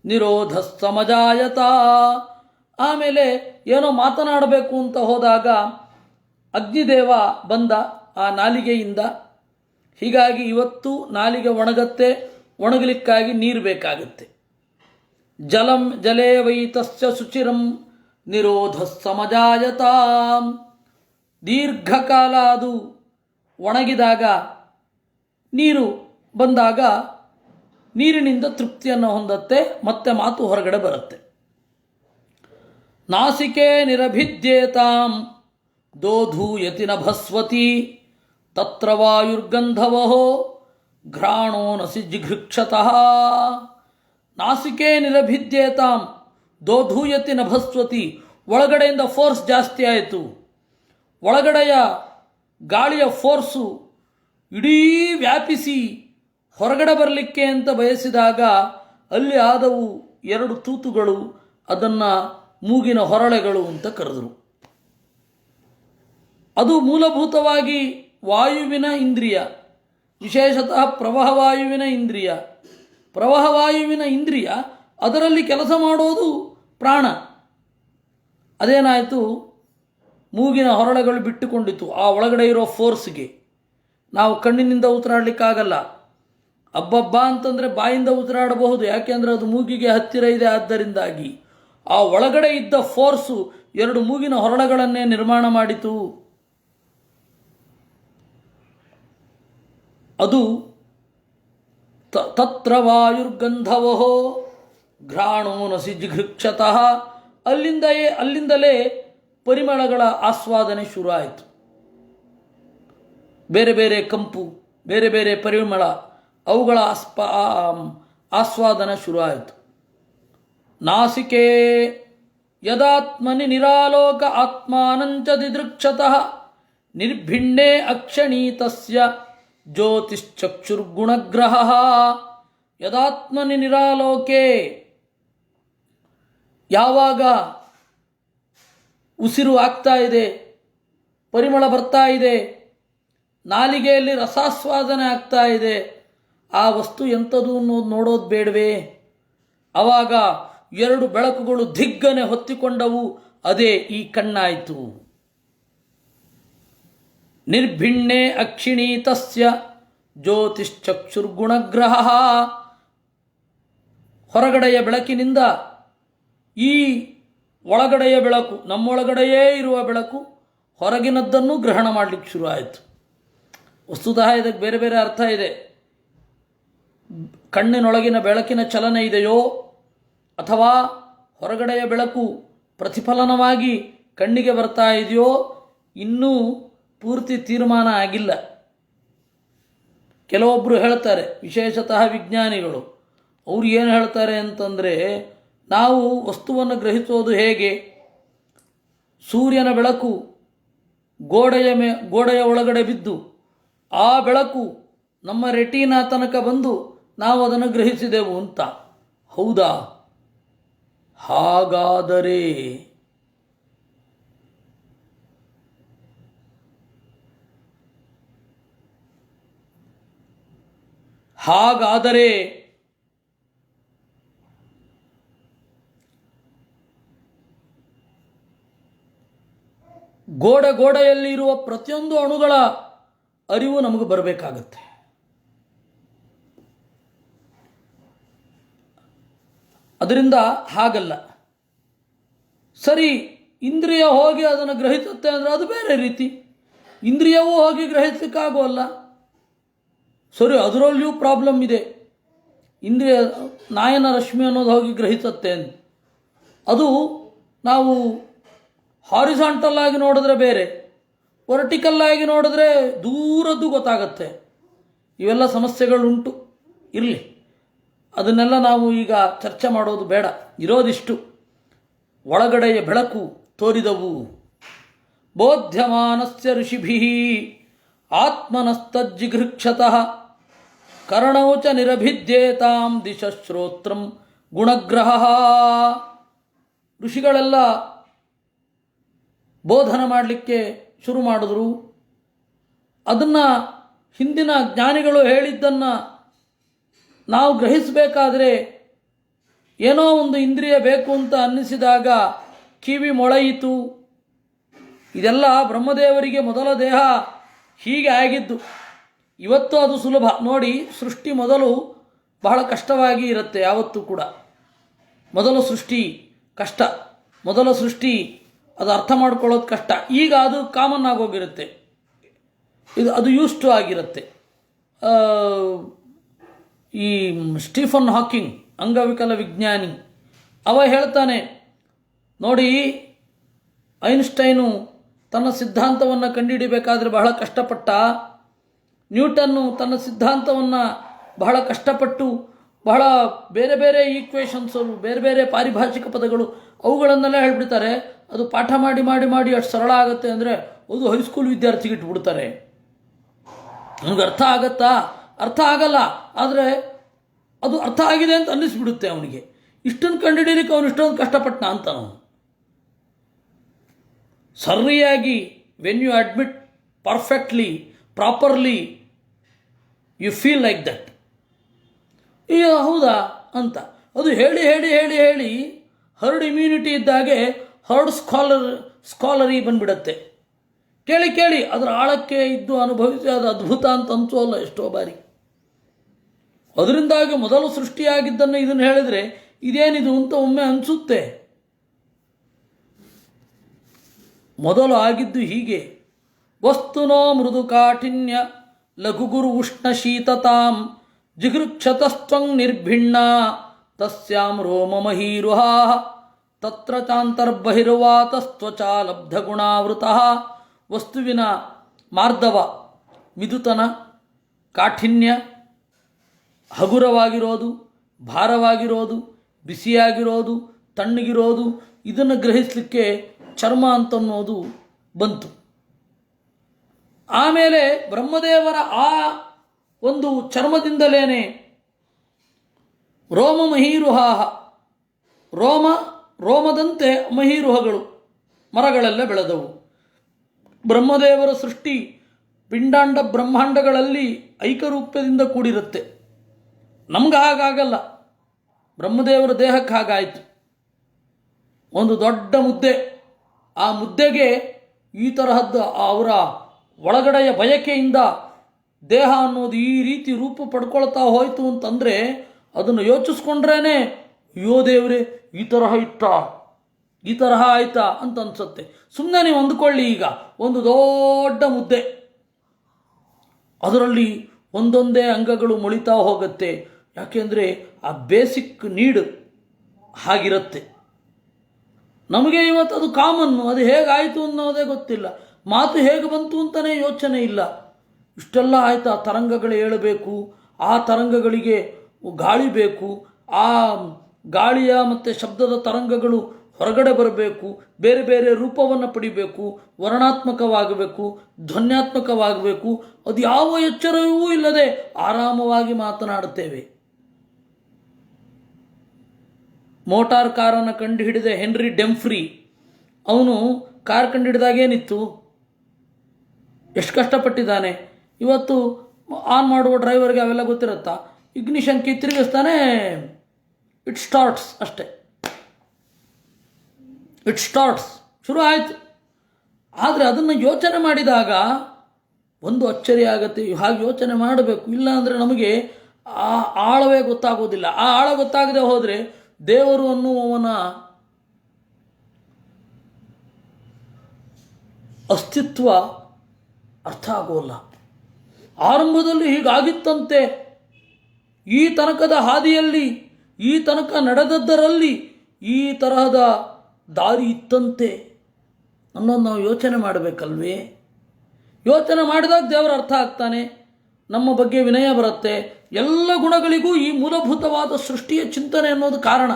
ನಿರೋಧ ಸಮಜಾಯತ. ಆಮೇಲೆ ಏನೋ ಮಾತನಾಡಬೇಕು ಅಂತ ಹೋದಾಗ ಅಗ್ನಿದೇವ ಬಂದ ಆ ನಾಲಿಗೆಯಿಂದ. ಹೀಗಾಗಿ ಇವತ್ತು ನಾಲಿಗೆ ಒಣಗತ್ತೆ, ಒಣಗಲಿಕ್ಕಾಗಿ ನೀರು ಬೇಕಾಗುತ್ತೆ. ಜಲೇ ವೈತಸ್ಯ ಶುಚಿರಂ ನಿರೋಧ ಸಮಜಾಯತಾಂ. ದೀರ್ಘಕಾಲ ಅದು ಒಣಗಿದಾಗ, ನೀರು ಬಂದಾಗ ನೀರಿನಿಂದ ತೃಪ್ತಿಯನ್ನು ಹೊಂದತ್ತೆ, ಮತ್ತೆ ಮಾತು ಹೊರಗಡೆ ಬರುತ್ತೆ. ನಾಸಿಕೆ ನಿರಭಿದ್ಯೇತಾಂ ದೋಧೂಯತಿ ನಭಸ್ವತಿ ತತ್ರ ವಾಯುರ್ಗಂಧವಹೋ ಘ್ರಾಣೋ ನಸಿ ಜಿಘೃಕ್ಷತಃ. ನಾಸಿಕೆ ನಿರಭಿದ್ಯೇತಾಂ ದೋಧೂಯತಿ ನಭಸ್ವತಿ. ಒಳಗಡೆಯಿಂದ ಫೋರ್ಸ್ ಜಾಸ್ತಿ ಆಯಿತು, ಒಳಗಡೆಯ ಗಾಳಿಯ ಫೋರ್ಸು ಇಡೀ ವ್ಯಾಪಿಸಿ ಹೊರಗಡೆ ಬರಲಿಕ್ಕೆ ಅಂತ ಬಯಸಿದಾಗ ಅಲ್ಲಿ ಆದವು 2 ತೂತುಗಳು. ಅದನ್ನು ಮೂಗಿನ ಹೊರಳೆಗಳು ಅಂತ ಕರೆದರು. ಅದು ಮೂಲಭೂತವಾಗಿ ವಾಯುವಿನ ಇಂದ್ರಿಯ, ವಿಶೇಷತಃ ಪ್ರವಾಹವಾಯುವಿನ ಇಂದ್ರಿಯ. ಪ್ರವಾಹವಾಯುವಿನ ಇಂದ್ರಿಯ, ಅದರಲ್ಲಿ ಕೆಲಸ ಮಾಡೋದು ಪ್ರಾಣ. ಅದೇನಾಯಿತು, ಮೂಗಿನ ಹೊರಳೆಗಳು ಬಿಟ್ಟುಕೊಂಡಿತು ಆ ಒಳಗಡೆ ಇರೋ ಫೋರ್ಸ್ಗೆ. ನಾವು ಕಣ್ಣಿನಿಂದ ಉಸಿರಾಡಲಿಕ್ಕಾಗಲ್ಲ. ಅಬ್ಬಬ್ಬ ಅಂತಂದರೆ ಬಾಯಿಂದ ಉಸಿರಾಡಬಹುದು, ಯಾಕೆಂದರೆ ಅದು ಮೂಗಿಗೆ ಹತ್ತಿರ ಇದೆ. ಆದ್ದರಿಂದಾಗಿ ಆ ಒಳಗಡೆ ಇದ್ದ ಫೋರ್ಸು 2 ಮೂಗಿನ ಹೊರಳೆಗಳನ್ನೇ ನಿರ್ಮಾಣ ಮಾಡಿತು. ಅದು ತತ್ರ ವಾಯುರ್ಗಂಧವಹೋ ಘ್ರಾಣೋ ನಸಿ ಜಿಘೃಕ್ಷತಃ. ಅಲ್ಲಿಂದಲೇ ಪರಿಮಳಗಳ ಆಸ್ವಾದನೆ ಶುರು ಆಯಿತು. ಬೇರೆ ಬೇರೆ ಕಂಪು, ಬೇರೆ ಬೇರೆ ಪರಿಮಳ, ಅವುಗಳ ಆಸ್ವಾದನೆ ಶುರು ಆಯಿತು. ನಾಸಿಕೆ ಯದಾತ್ಮನಿ ನಿರಾಲೋಕ ಆತ್ಮಾನಂಚ ದಿದೃಕ್ಷತಃ ನಿರ್ಭಿಣ್ಣೆ ಅಕ್ಷಣೀತಸ್ಯ ಜ್ಯೋತಿಶ್ಚಕ್ಷುರ್ಗುಣಗ್ರಹ. ಯದಾತ್ಮನಿ ನಿರಾಲೋಕೆ, ಯಾವಾಗ ಉಸಿರು ಆಗ್ತಾ ಇದೆ, ಪರಿಮಳ ಬರ್ತಾ ಇದೆ, ನಾಲಿಗೆಯಲ್ಲಿ ರಸಾಸ್ವಾದನೆ ಆಗ್ತಾ ಇದೆ, ಆ ವಸ್ತು ಎಂಥದ್ದು ಅನ್ನೋದು ನೋಡೋದು ಬೇಡವೇ? ಆವಾಗ 2 ಬೆಳಕುಗಳು ದಿಗ್ಗನೆ ಹೊತ್ತಿಕೊಂಡವು. ಅದೇ ಈ ಕಣ್ಣಾಯಿತು. ನಿರ್ಭಿಣ್ಣೆ ಅಕ್ಷಿಣೀತಸ್ಯ ಜ್ಯೋತಿಶ್ಚಕ್ಷುರ್ಗುಣಗ್ರಹ. ಹೊರಗಡೆಯ ಬೆಳಕಿನಿಂದ ಈ ಒಳಗಡೆಯ ಬೆಳಕು, ನಮ್ಮೊಳಗಡೆಯೇ ಇರುವ ಬೆಳಕು, ಹೊರಗಿನದ್ದನ್ನು ಗ್ರಹಣ ಮಾಡಲಿಕ್ಕೆ ಶುರು ಆಯಿತು. ವಸ್ತುತಃ ಇದಕ್ಕೆ ಬೇರೆ ಬೇರೆ ಅರ್ಥ ಇದೆ. ಕಣ್ಣಿನೊಳಗಿನ ಬೆಳಕಿನ ಚಲನೆ ಇದೆಯೋ, ಅಥವಾ ಹೊರಗಡೆಯ ಬೆಳಕು ಪ್ರತಿಫಲನವಾಗಿ ಕಣ್ಣಿಗೆ ಬರ್ತಾ ಇದೆಯೋ, ಇನ್ನೂ ಪೂರ್ತಿ ತೀರ್ಮಾನ ಆಗಿಲ್ಲ. ಕೆಲವೊಬ್ಬರು ಹೇಳ್ತಾರೆ, ವಿಶೇಷತಃ ವಿಜ್ಞಾನಿಗಳು, ಅವರು ಏನು ಹೇಳ್ತಾರೆ ಅಂತಂದರೆ, ನಾವು ವಸ್ತುವನ್ನು ಗ್ರಹಿಸೋದು ಹೇಗೆ? ಸೂರ್ಯನ ಬೆಳಕು ಗೋಡೆಯ ಒಳಗಡೆ ಬಿದ್ದು ಆ ಬೆಳಕು ನಮ್ಮ ರೆಟಿನಾ ತನಕ ಬಂದು ನಾವು ಅದನ್ನು ಗ್ರಹಿಸಿದೆವು ಅಂತ. ಹೌದಾ? ಹಾಗಾದರೆ ಗೋಡೆಯಲ್ಲಿರುವ ಪ್ರತಿಯೊಂದು ಅಣುಗಳ ಅರಿವು ನಮಗೆ ಬರಬೇಕಾಗತ್ತೆ. ಅದರಿಂದ ಹಾಗಲ್ಲ. ಸರಿ, ಇಂದ್ರಿಯ ಹೋಗಿ ಅದನ್ನು ಗ್ರಹಿಸುತ್ತೆ ಅಂದರೆ ಅದು ಬೇರೆ ರೀತಿ. ಇಂದ್ರಿಯವೂ ಹೋಗಿ ಗ್ರಹಿಸಲಿಕ್ಕಾಗೋಲ್ಲ. ಸರಿ, ಅದರಲ್ಲಿಯೂ ಪ್ರಾಬ್ಲಮ್ ಇದೆ. ಇಂದ್ರಿಯ ನಾಯನ ರಶ್ಮಿ ಅನ್ನೋದು ಹೋಗಿ ಗ್ರಹಿಸುತ್ತೆ. ಅದು ನಾವು ಹಾರಿಸಾಂಟಲ್ ಆಗಿ ನೋಡಿದ್ರೆ ಬೇರೆ, ವರ್ಟಿಕಲ್ ಆಗಿ ನೋಡಿದ್ರೆ ದೂರದ್ದು ಗೊತ್ತಾಗತ್ತೆ. ಇವೆಲ್ಲ ಸಮಸ್ಯೆಗಳುಂಟು. ಇರಲಿ, ಅದನ್ನೆಲ್ಲ ನಾವು ಈಗ ಚರ್ಚೆ ಮಾಡೋದು ಬೇಡ. ಇರೋದಿಷ್ಟು. ಒಳಗಡೆಯ ಬೆಳಕು ತೋರಿದವು. ಬೋಧ್ಯಮಾನಸ್ಯ ಋಷಿಭಿಃ ಆತ್ಮನಸ್ತಜ್ಜಿಘೃಕ್ಷತಃ ಕರ್ಣೌ ಚ ನಿರಭಿದ್ಯೇತಾಂ ದಿಶಶ್ರೋತ್ರಂ ಗುಣಗ್ರಹ. ಋಷಿಗಳೆಲ್ಲ ಬೋಧನೆ ಮಾಡಲಿಕ್ಕೆ ಶುರು ಮಾಡಿದ್ರು. ಅದನ್ನು ಹಿಂದಿನ ಜ್ಞಾನಿಗಳು ಹೇಳಿದ್ದನ್ನು ನಾವು ಗ್ರಹಿಸಬೇಕಾದ್ರೆ ಏನೋ ಒಂದು ಇಂದ್ರಿಯ ಬೇಕು ಅಂತ ಅನ್ನಿಸಿದಾಗ ಕಿವಿ ಮೊಳೆಯಿತು, ಇದೆಲ್ಲ ಬ್ರಹ್ಮದೇವರಿಗೆ ಮೊದಲ ದೇಹ ಹೀಗೆ ಆಗಿದ್ದು. ಇವತ್ತು ಅದು ಸುಲಭ ನೋಡಿ. ಸೃಷ್ಟಿ ಮೊದಲು ಬಹಳ ಕಷ್ಟವಾಗಿ ಇರುತ್ತೆ ಯಾವತ್ತೂ ಕೂಡ. ಮೊದಲ ಸೃಷ್ಟಿ ಕಷ್ಟ, ಮೊದಲ ಸೃಷ್ಟಿ ಅದು ಅರ್ಥ ಮಾಡ್ಕೊಳ್ಳೋದು ಕಷ್ಟ. ಈಗ ಅದು ಕಾಮನ್ ಆಗೋಗಿರುತ್ತೆ, ಅದು ಯೂಸ್ಟು ಆಗಿರುತ್ತೆ. ಈ ಸ್ಟೀಫನ್ ಹಾಕಿಂಗ್ ಅಂಗವಿಕಲ ವಿಜ್ಞಾನಿ ಅವ ಹೇಳ್ತಾನೆ ನೋಡಿ, ಐನ್ಸ್ಟೈನು ತನ್ನ ಸಿದ್ಧಾಂತವನ್ನು ಕಂಡುಹಿಡಿಬೇಕಾದ್ರೆ ಬಹಳ ಕಷ್ಟಪಟ್ಟ, ನ್ಯೂಟನ್ನು ತನ್ನ ಸಿದ್ಧಾಂತವನ್ನು ಬಹಳ ಕಷ್ಟಪಟ್ಟು ಬಹಳ ಬೇರೆ ಬೇರೆ ಈಕ್ವೇಷನ್ಸು, ಬೇರೆ ಬೇರೆ ಪಾರಿಭಾಷಿಕ ಪದಗಳು ಅವುಗಳನ್ನೆಲ್ಲ ಹೇಳ್ಬಿಡ್ತಾರೆ. ಅದು ಪಾಠ ಮಾಡಿ ಮಾಡಿ ಮಾಡಿ ಅಷ್ಟು ಸರಳ ಆಗುತ್ತೆ ಅಂದರೆ ಅದು ಹೈಸ್ಕೂಲ್ ವಿದ್ಯಾರ್ಥಿಗೆ ಇಟ್ಬಿಡ್ತಾರೆ. ನನಗೆ ಅರ್ಥ ಆಗತ್ತಾ? ಅರ್ಥ ಆಗಲ್ಲ. ಆದರೆ ಅದು ಅರ್ಥ ಆಗಿದೆ ಅಂತ ಅನ್ನಿಸ್ಬಿಡುತ್ತೆ ಅವನಿಗೆ. ಇಷ್ಟೊಂದು ಕಂಡುಹಿಡಿಯಲಿಕ್ಕೆ ಅವನು ಇಷ್ಟೊಂದು ಕಷ್ಟಪಟ್ಟನ ಅಂತ ನಾವು ಸರಿಯಾಗಿ when you admit perfectly properly you feel like that. ಈಗ ಹೌದಾ ಅಂತ ಅದು ಹೇಳಿ ಹೇಳಿ ಹೇಳಿ ಹೇಳಿ ಹರ್ಡ್ ಇಮ್ಯುನಿಟಿ ಇದ್ದಾಗೆ ಹರ್ಡ್ ಸ್ಕಾಲರಿ ಬಂದ್ಬಿಡತ್ತೆ. ಕೇಳಿ ಕೇಳಿ ಅದರ ಆಳಕ್ಕೆ ಇದ್ದು ಅನುಭವಿಸಿ ಅದು ಅದ್ಭುತ ಅಂತ ಅನಿಸೋಲ್ಲ ಎಷ್ಟೋ ಬಾರಿ. ಅದರಿಂದಾಗಿ ಮೊದಲು ಸೃಷ್ಟಿಯಾಗಿದ್ದನ್ನು ಇದನ್ನು ಹೇಳಿದರೆ ಇದೇನಿದು ಅಂತ ಒಮ್ಮೆ ಅನಿಸುತ್ತೆ. ಮೊದಲು ಆಗಿದ್ದು ಹೀಗೆ. ವಸ್ತುನೋ ಮೃದು ಕಾಠಿನ್ಯ ಲಘುಗುರು ಉಷ್ಣ ಶೀತತಾಂ ಜಿಗೃಕ್ಷತಸ್ತ್ವಂ ನಿರ್ಭಿಣ್ಣ ತಸ್ಯಾಂ ರೋಮಮಹೀರುಹಾ ತತ್ರ ಚಾಂತರ್ಬಹಿರ್ವಾತಸ್ತ್ವಚಾ ಲಬ್ಧಗುಣಾವೃತಃ. ವಸ್ತುವಿನ ಮಾರ್ಧವ, ಮಿದುತನ, ಕಾಠಿನ್ಯ, ಹಗುರವಾಗಿರೋದು, ಭಾರವಾಗಿರೋದು, ಬಿಸಿಯಾಗಿರೋದು, ತಣ್ಣಗಿರೋದು, ಇದನ್ನು ಗ್ರಹಿಸಲಿಕ್ಕೆ ಚರ್ಮ ಅಂತನ್ನೋದು ಬಂತು. ಆಮೇಲೆ ಬ್ರಹ್ಮದೇವರ ಆ ಒಂದು ಚರ್ಮದಿಂದಲೇ ರೋಮ ಮಹೀರುಹಾಹ, ರೋಮದಂತೆ ಮಹೀರುಹಗಳು ಮರಗಳೆಲ್ಲ ಬೆಳೆದವು. ಬ್ರಹ್ಮದೇವರ ಸೃಷ್ಟಿ ಪಿಂಡಾಂಡ ಬ್ರಹ್ಮಾಂಡಗಳಲ್ಲಿ ಐಕರೂಪ್ಯದಿಂದ ಕೂಡಿರುತ್ತೆ. ನಮ್ಗೆ ಹಾಗಾಗಲ್ಲ, ಬ್ರಹ್ಮದೇವರ ದೇಹಕ್ಕೆ ಹಾಗಾಯಿತು. ಒಂದು ದೊಡ್ಡ ಮುದ್ದೆ, ಆ ಮುದ್ದೆಗೆ ಈ ತರಹದ್ದು ಅವರ ಒಳಗಡೆಯ ಬಯಕೆಯಿಂದ ದೇಹ ಅನ್ನೋದು ಈ ರೀತಿ ರೂಪ ಪಡ್ಕೊಳ್ತಾ ಹೋಯಿತು ಅಂತಂದರೆ ಅದನ್ನು ಯೋಚಿಸ್ಕೊಂಡ್ರೇ ಅಯ್ಯೋ ದೇವರೇ ಈ ತರಹ ಇತ್ತಾ, ಈ ತರಹ ಆಯ್ತಾ ಅಂತ ಅನ್ಸುತ್ತೆ. ಸುಮ್ಮನೆ ನೀವು ಅಂದುಕೊಳ್ಳಿ, ಈಗ ಒಂದು ದೊಡ್ಡ ಮುದ್ದೆ, ಅದರಲ್ಲಿ ಒಂದೊಂದೇ ಅಂಗಗಳು ಮೊಳಿತಾ ಹೋಗುತ್ತೆ. ಯಾಕೆಂದರೆ ಆ ಬೇಸಿಕ್ ನೀಡ್ ಹಾಗಿರುತ್ತೆ. ನಮಗೆ ಇವತ್ತು ಅದು ಕಾಮನ್ನು, ಅದು ಹೇಗಾಯಿತು ಅನ್ನೋದೇ ಗೊತ್ತಿಲ್ಲ. ಮಾತು ಹೇಗೆ ಬಂತು ಅಂತಲೇ ಯೋಚನೆ ಇಲ್ಲ. ಇಷ್ಟೆಲ್ಲ ಆಯ್ತಾ, ತರಂಗಗಳು ಏಳಬೇಕು, ಆ ತರಂಗಗಳಿಗೆ ಗಾಳಿ ಬೇಕು, ಆ ಗಾಳಿಯ ಮತ್ತು ಶಬ್ದದ ತರಂಗಗಳು ಹೊರಗಡೆ ಬರಬೇಕು, ಬೇರೆ ಬೇರೆ ರೂಪವನ್ನು ಪಡಿಬೇಕು, ವರ್ಣಾತ್ಮಕವಾಗಬೇಕು, ಧ್ವನ್ಯಾತ್ಮಕವಾಗಬೇಕು. ಅದು ಯಾವ ಎಚ್ಚರವೂ ಇಲ್ಲದೆ ಆರಾಮವಾಗಿ ಮಾತನಾಡುತ್ತೇವೆ. ಮೋಟಾರ್ ಕಾರನ್ನು ಕಂಡುಹಿಡಿದ ಹೆನ್ರಿ ಡೆಂಫ್ರಿ, ಅವನು ಕಾರ್ ಕಂಡುಹಿಡಿದಾಗೇನಿತ್ತು, ಎಷ್ಟು ಕಷ್ಟಪಟ್ಟಿದ್ದಾನೆ. ಇವತ್ತು ಆನ್ ಮಾಡುವ ಡ್ರೈವರ್ಗೆ ಅವೆಲ್ಲ ಗೊತ್ತಿರುತ್ತಾ? ಇಗ್ನಿಷನ್ ಕೀ ತಿರುಗಿಸ್ತಾನೆ, ಇಟ್ ಸ್ಟಾರ್ಟ್ಸ್ ಅಷ್ಟೇ, ಇಟ್ ಸ್ಟಾರ್ಟ್ಸ್, ಶುರು ಆಯಿತು. ಆದರೆ ಅದನ್ನು ಯೋಚನೆ ಮಾಡಿದಾಗ ಒಂದು ಅಚ್ಚರಿ ಆಗುತ್ತೆ. ಹಾಗೆ ಯೋಚನೆ ಮಾಡಬೇಕು, ಇಲ್ಲ ಅಂದರೆ ನಮಗೆ ಆ ಆಳವೇ ಗೊತ್ತಾಗೋದಿಲ್ಲ. ಆ ಆಳ ಗೊತ್ತಾಗದೆ ಹೋದರೆ ದೇವರು ಅನ್ನುವವನ ಅಸ್ತಿತ್ವ ಅರ್ಥ ಆಗೋಲ್ಲ. ಆರಂಭದಲ್ಲಿ ಹೀಗಾಗಿತ್ತಂತೆ, ಈ ತನಕದ ಹಾದಿಯಲ್ಲಿ, ಈ ತನಕ ನಡೆದದ್ದರಲ್ಲಿ ಈ ತರಹದ ದಾರಿ ಇತ್ತಂತೆ ಅನ್ನೋದು ನಾವು ಯೋಚನೆ ಮಾಡಬೇಕಲ್ವೇ? ಯೋಚನೆ ಮಾಡಿದಾಗ ದೇವರ ಅರ್ಥ ಆಗ್ತಾನೆ, ನಮ್ಮ ಬಗ್ಗೆ ವಿನಯ ಬರುತ್ತೆ. ಎಲ್ಲ ಗುಣಗಳಿಗೂ ಈ ಮೂಲಭೂತವಾದ ಸೃಷ್ಟಿಯ ಚಿಂತನೆ ಅನ್ನೋದು ಕಾರಣ.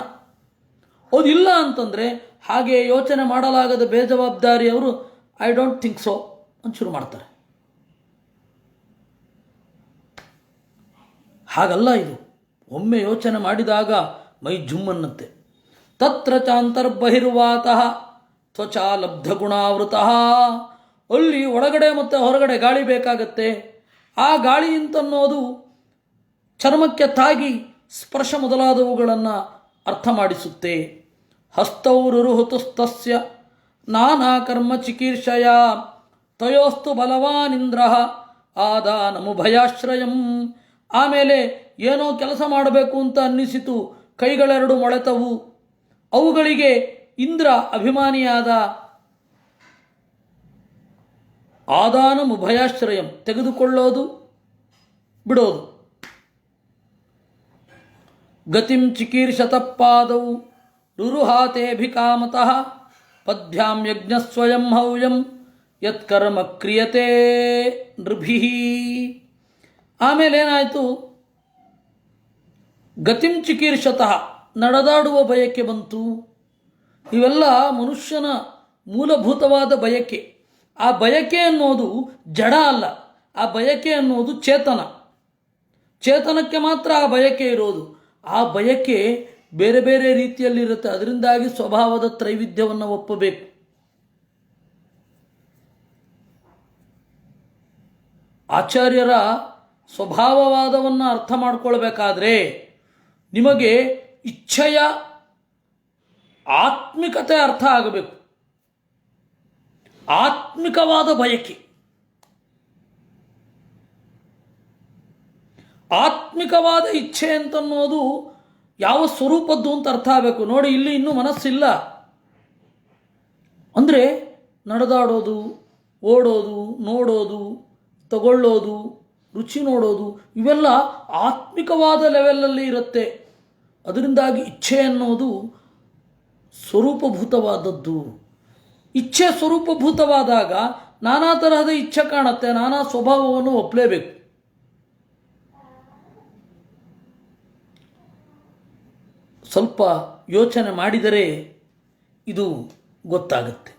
ಅದಿಲ್ಲ ಅಂತಂದರೆ ಹಾಗೆ ಯೋಚನೆ ಮಾಡಲಾಗದ ಬೇಜವಾಬ್ದಾರಿಯವರು ಐ ಡೋಂಟ್ ಥಿಂಕ್ ಸೋ ಅಂತ ಶುರು ಮಾಡ್ತಾರೆ. ಹಾಗಲ್ಲ ಇದು. ಒಮ್ಮೆ ಯೋಚನೆ ಮಾಡಿದಾಗ ಮೈ ಜುಮ್ಮನ್ನತ್ತೆ. ತತ್ರ ಚಾಂತರ್ಬಹಿರ್ವಾತಃ ತ್ವಚಾ ಲಬ್ಧ ಗುಣಾವೃತಃ. ಅಲ್ಲಿ ಒಳಗಡೆ ಮತ್ತು ಹೊರಗಡೆ ಗಾಳಿ ಬೇಕಾಗತ್ತೆ. ಆ ಗಾಳಿ ಅಂತನ್ನೋದು ಚರ್ಮಕ್ಕೆ ತಾಗಿ ಸ್ಪರ್ಶ ಮೊದಲಾದವುಗಳನ್ನು ಅರ್ಥ ಮಾಡಿಸುತ್ತೆ. ಹಸ್ತೌರುರುಹುತಸ್ತಸ್ಯ ನಾನಾ ಕರ್ಮ ಚಿಕೀರ್ಷಯ ತಯೋಸ್ತು ಬಲವಾನಿಂದ್ರ ಆದಾನಮುಭಯಾಶ್ರಯಂ. ಆಮೇಲೆ ಏನೋ ಕೆಲಸ ಮಾಡಬೇಕು ಅಂತ ಅನ್ನಿಸಿತು, ಕೈಗಳೆರಡು ಮೊಳೆತವು. ಅವುಗಳಿಗೆ ಇಂದ್ರ ಅಭಿಮಾನಿಯಾದ. ಆದಾನಮುಭಯಾಶ್ರಯಂ ತೆಗೆದುಕೊಳ್ಳೋದು ಬಿಡೋದು. ಗತಿಂ ಚಿಕೀರ್ಷತಪಾದೌ ರುರುಹಾತೇಭಿಕಾಮತಃ ಪದ್ಭ್ಯಾಂ ಯಜ್ಞಸ್ವಯಂ ಹವ್ಯಂ ಯತ್ಕರ್ಮ ಕ್ರಿಯತೆ ನೃಭಿಃ. ಆಮೇಲೇನಾಯಿತು? ಗತಿಂ ಚಿಕೀರ್ಷತಃ ನಡೆದಾಡುವ ಬಯಕೆ ಬಂತು. ಇವೆಲ್ಲ ಮನುಷ್ಯನ ಮೂಲಭೂತವಾದ ಬಯಕೆ. ಆ ಬಯಕೆ ಅನ್ನೋದು ಜಡ ಅಲ್ಲ, ಆ ಬಯಕೆ ಅನ್ನೋದು ಚೇತನ. ಚೇತನಕ್ಕೆ ಮಾತ್ರ ಆ ಬಯಕೆ ಇರೋದು. ಆ ಬಯಕೆ ಬೇರೆ ಬೇರೆ ರೀತಿಯಲ್ಲಿರುತ್ತೆ. ಅದರಿಂದಾಗಿ ಸ್ವಭಾವದ ತ್ರೈವಿಧ್ಯವನ್ನು ಒಪ್ಪಬೇಕು. ಆಚಾರ್ಯರ ಸ್ವಭಾವವಾದವನ್ನು ಅರ್ಥ ಮಾಡಿಕೊಳ್ಬೇಕಾದ್ರೆ ನಿಮಗೆ ಇಚ್ಛೆಯ ಆತ್ಮಿಕತೆ ಅರ್ಥ ಆಗಬೇಕು. ಆತ್ಮಿಕವಾದ ಬಯಕೆ, ಆತ್ಮಿಕವಾದ ಇಚ್ಛೆ ಅಂತನ್ನೋದು ಯಾವ ಸ್ವರೂಪದ್ದು ಅಂತ ಅರ್ಥ ಆಗಬೇಕು. ನೋಡಿ, ಇಲ್ಲಿ ಇನ್ನೂ ಮನಸ್ಸಿಲ್ಲ ಅಂದರೆ ನಡೆದಾಡೋದು, ಓಡೋದು, ನೋಡೋದು, ತಗೊಳ್ಳೋದು, ರುಚಿ ನೋಡೋದು, ಇವೆಲ್ಲ ಆತ್ಮಿಕವಾದ ಲೆವೆಲಲ್ಲಿ ಇರುತ್ತೆ. ಅದರಿಂದಾಗಿ ಇಚ್ಛೆ ಅನ್ನೋದು ಸ್ವರೂಪಭೂತವಾದದ್ದು. ಇಚ್ಛೆ ಸ್ವರೂಪಭೂತವಾದಾಗ ನಾನಾ ತರಹದ ಇಚ್ಛೆ ಕಾಣುತ್ತೆ, ನಾನಾ ಸ್ವಭಾವವನ್ನು ಒಪ್ಪಲೇಬೇಕು. ಸ್ವಲ್ಪ ಯೋಚನೆ ಮಾಡಿದರೆ ಇದು ಗೊತ್ತಾಗುತ್ತೆ.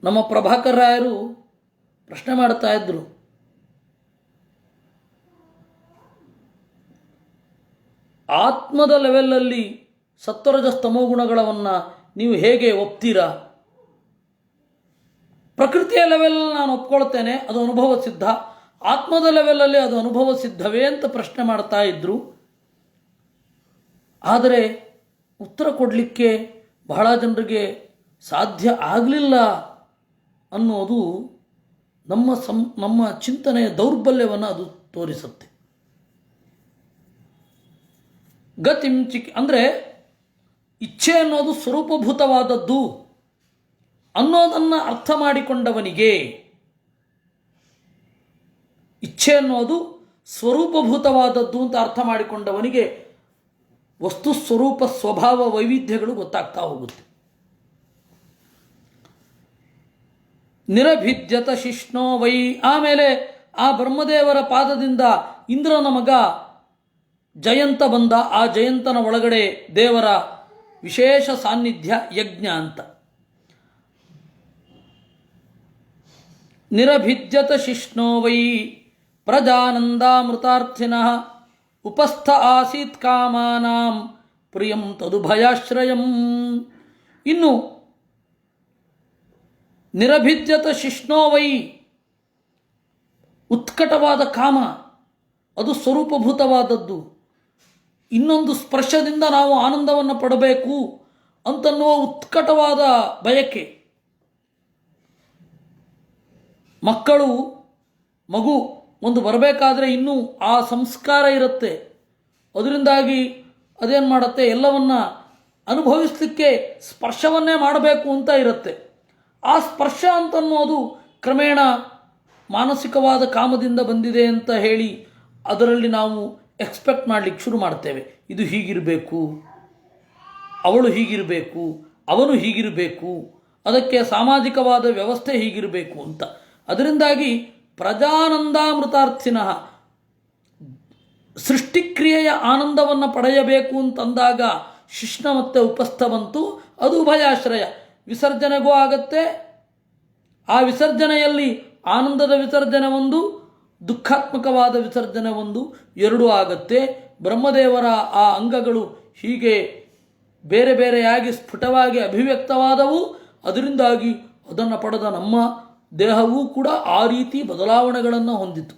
ನಮ್ಮ ಪ್ರಭಾಕರ್ ರಾಯರು ಪ್ರಶ್ನೆ ಮಾಡ್ತಾ ಇದ್ರು, ಆತ್ಮದ ಲೆವೆಲಲ್ಲಿ ಸತ್ವರಜ ಸ್ತಮೋಗುಣಗಳನ್ನು ನೀವು ಹೇಗೆ ಒಪ್ತೀರಾ? ಪ್ರಕೃತಿಯ ಲೆವೆಲಲ್ಲಿ ನಾನು ಒಪ್ಕೊಳ್ತೇನೆ, ಅದು ಅನುಭವ ಸಿದ್ಧ. ಆತ್ಮದ ಲೆವೆಲಲ್ಲಿ ಅದು ಅನುಭವ ಸಿದ್ಧವೇ ಅಂತ ಪ್ರಶ್ನೆ ಮಾಡ್ತಾ ಇದ್ರು. ಆದರೆ ಉತ್ತರ ಕೊಡಲಿಕ್ಕೆ ಬಹಳ ಜನರಿಗೆ ಸಾಧ್ಯ ಆಗಲಿಲ್ಲ ಅನ್ನೋದು ನಮ್ಮ ಚಿಂತನೆಯ ದೌರ್ಬಲ್ಯವನ್ನು ಅದು ತೋರಿಸುತ್ತೆ. ಗತಿಂ ಅಂದರೆ ಇಚ್ಛೆ ಅನ್ನೋದು ಸ್ವರೂಪಭೂತವಾದದ್ದು ಅನ್ನೋದನ್ನು ಅರ್ಥ ಮಾಡಿಕೊಂಡವನಿಗೆ, ಇಚ್ಛೆ ಅನ್ನೋದು ಸ್ವರೂಪಭೂತವಾದದ್ದು ಅಂತ ಅರ್ಥ ಮಾಡಿಕೊಂಡವನಿಗೆ ವಸ್ತು ಸ್ವರೂಪ ಸ್ವಭಾವ ವೈವಿಧ್ಯಗಳು ಗೊತ್ತಾಗ್ತಾ ಹೋಗುತ್ತೆ. ನಿರಭಿದ್ಯತ ಶಿಷ್ಣೋ ವೈ. ಆಮೇಲೆ ಆ ಬ್ರಹ್ಮದೇವರ ಪಾದದಿಂದ ಇಂದ್ರನ ಮಗ ಜಯಂತ ಬಂದ. ಆ ಜಯಂತನ ಒಳಗಡೆ ದೇವರ ವಿಶೇಷ ಸಾನ್ನಿಧ್ಯ ಯಜ್ಞ ಅಂತ. ನಿರಭಿದ್ಯತ ಶಿಷ್ಣೋ ವೈ ಪ್ರಜಾನಂದಾಮೃತಾರ್ಥಿನಃ ಉಪಸ್ಥ ಆಸೀತ್ ಕಾಮಾನಾಂ ಪ್ರಿಯಂ ತದುಭಯಾಶ್ರಯಂ. ಇನ್ನು ನಿರಭಿದ್ಯತ ಶಿಷ್ಣೋ ವೈ, ಉತ್ಕಟವಾದ ಕಾಮ, ಅದು ಸ್ವರೂಪಭೂತವಾದದ್ದು. ಇನ್ನೊಂದು ಸ್ಪರ್ಶದಿಂದ ನಾವು ಆನಂದವನ್ನು ಪಡಬೇಕು ಅಂತನ್ನುವ ಉತ್ಕಟವಾದ ಬಯಕೆ. ಮಗು ಒಂದು ಬರಬೇಕಾದ್ರೆ ಇನ್ನೂ ಆ ಸಂಸ್ಕಾರ ಇರುತ್ತೆ. ಅದರಿಂದಾಗಿ ಅದೇನು ಮಾಡುತ್ತೆ, ಎಲ್ಲವನ್ನ ಅನುಭವಿಸಲಿಕ್ಕೆ ಸ್ಪರ್ಶವನ್ನೇ ಮಾಡಬೇಕು ಅಂತ ಇರುತ್ತೆ. ಆ ಸ್ಪರ್ಶ ಅಂತನ್ನೋದು ಕ್ರಮೇಣ ಮಾನಸಿಕವಾದ ಕಾಮದಿಂದ ಬಂದಿದೆ ಅಂತ ಹೇಳಿ ಅದರಲ್ಲಿ ನಾವು ಎಕ್ಸ್ಪೆಕ್ಟ್ ಮಾಡಲಿಕ್ಕೆ ಶುರು ಮಾಡ್ತೇವೆ. ಇದು ಹೀಗಿರಬೇಕು, ಅವಳು ಹೀಗಿರಬೇಕು, ಅವನು ಹೀಗಿರಬೇಕು, ಅದಕ್ಕೆ ಸಾಮಾಜಿಕವಾದ ವ್ಯವಸ್ಥೆ ಹೀಗಿರಬೇಕು ಅಂತ. ಅದರಿಂದಾಗಿ ಪ್ರಜಾನಂದಾಮೃತಾರ್ಥಿನಃ, ಸೃಷ್ಟಿಕ್ರಿಯೆಯ ಆನಂದವನ್ನು ಪಡೆಯಬೇಕು ಅಂತಂದಾಗ ಶಿಷ್ಣ ಮತ್ತು ಉಪಸ್ಥ ಬಂತು. ಅದು ಉಭಯಾಶ್ರಯ. ವಿಸರ್ಜನೆಗೂ ಆಗತ್ತೆ. ಆ ವಿಸರ್ಜನೆಯಲ್ಲಿ ಆನಂದದ ವಿಸರ್ಜನೆ ಒಂದು, ದುಃಖಾತ್ಮಕವಾದ ವಿಸರ್ಜನೆ ಒಂದು, ಎರಡೂ ಆಗತ್ತೆ. ಬ್ರಹ್ಮದೇವರ ಆ ಅಂಗಗಳು ಹೀಗೆ ಬೇರೆ ಬೇರೆಯಾಗಿ ಸ್ಫುಟವಾಗಿ ಅಭಿವ್ಯಕ್ತವಾದವು. ಅದರಿಂದಾಗಿ ಅದನ್ನು ಪಡೆದ ನಮ್ಮ ದೇಹವೂ ಕೂಡ ಆ ರೀತಿ ಬದಲಾವಣೆಗಳನ್ನು ಹೊಂದಿತು.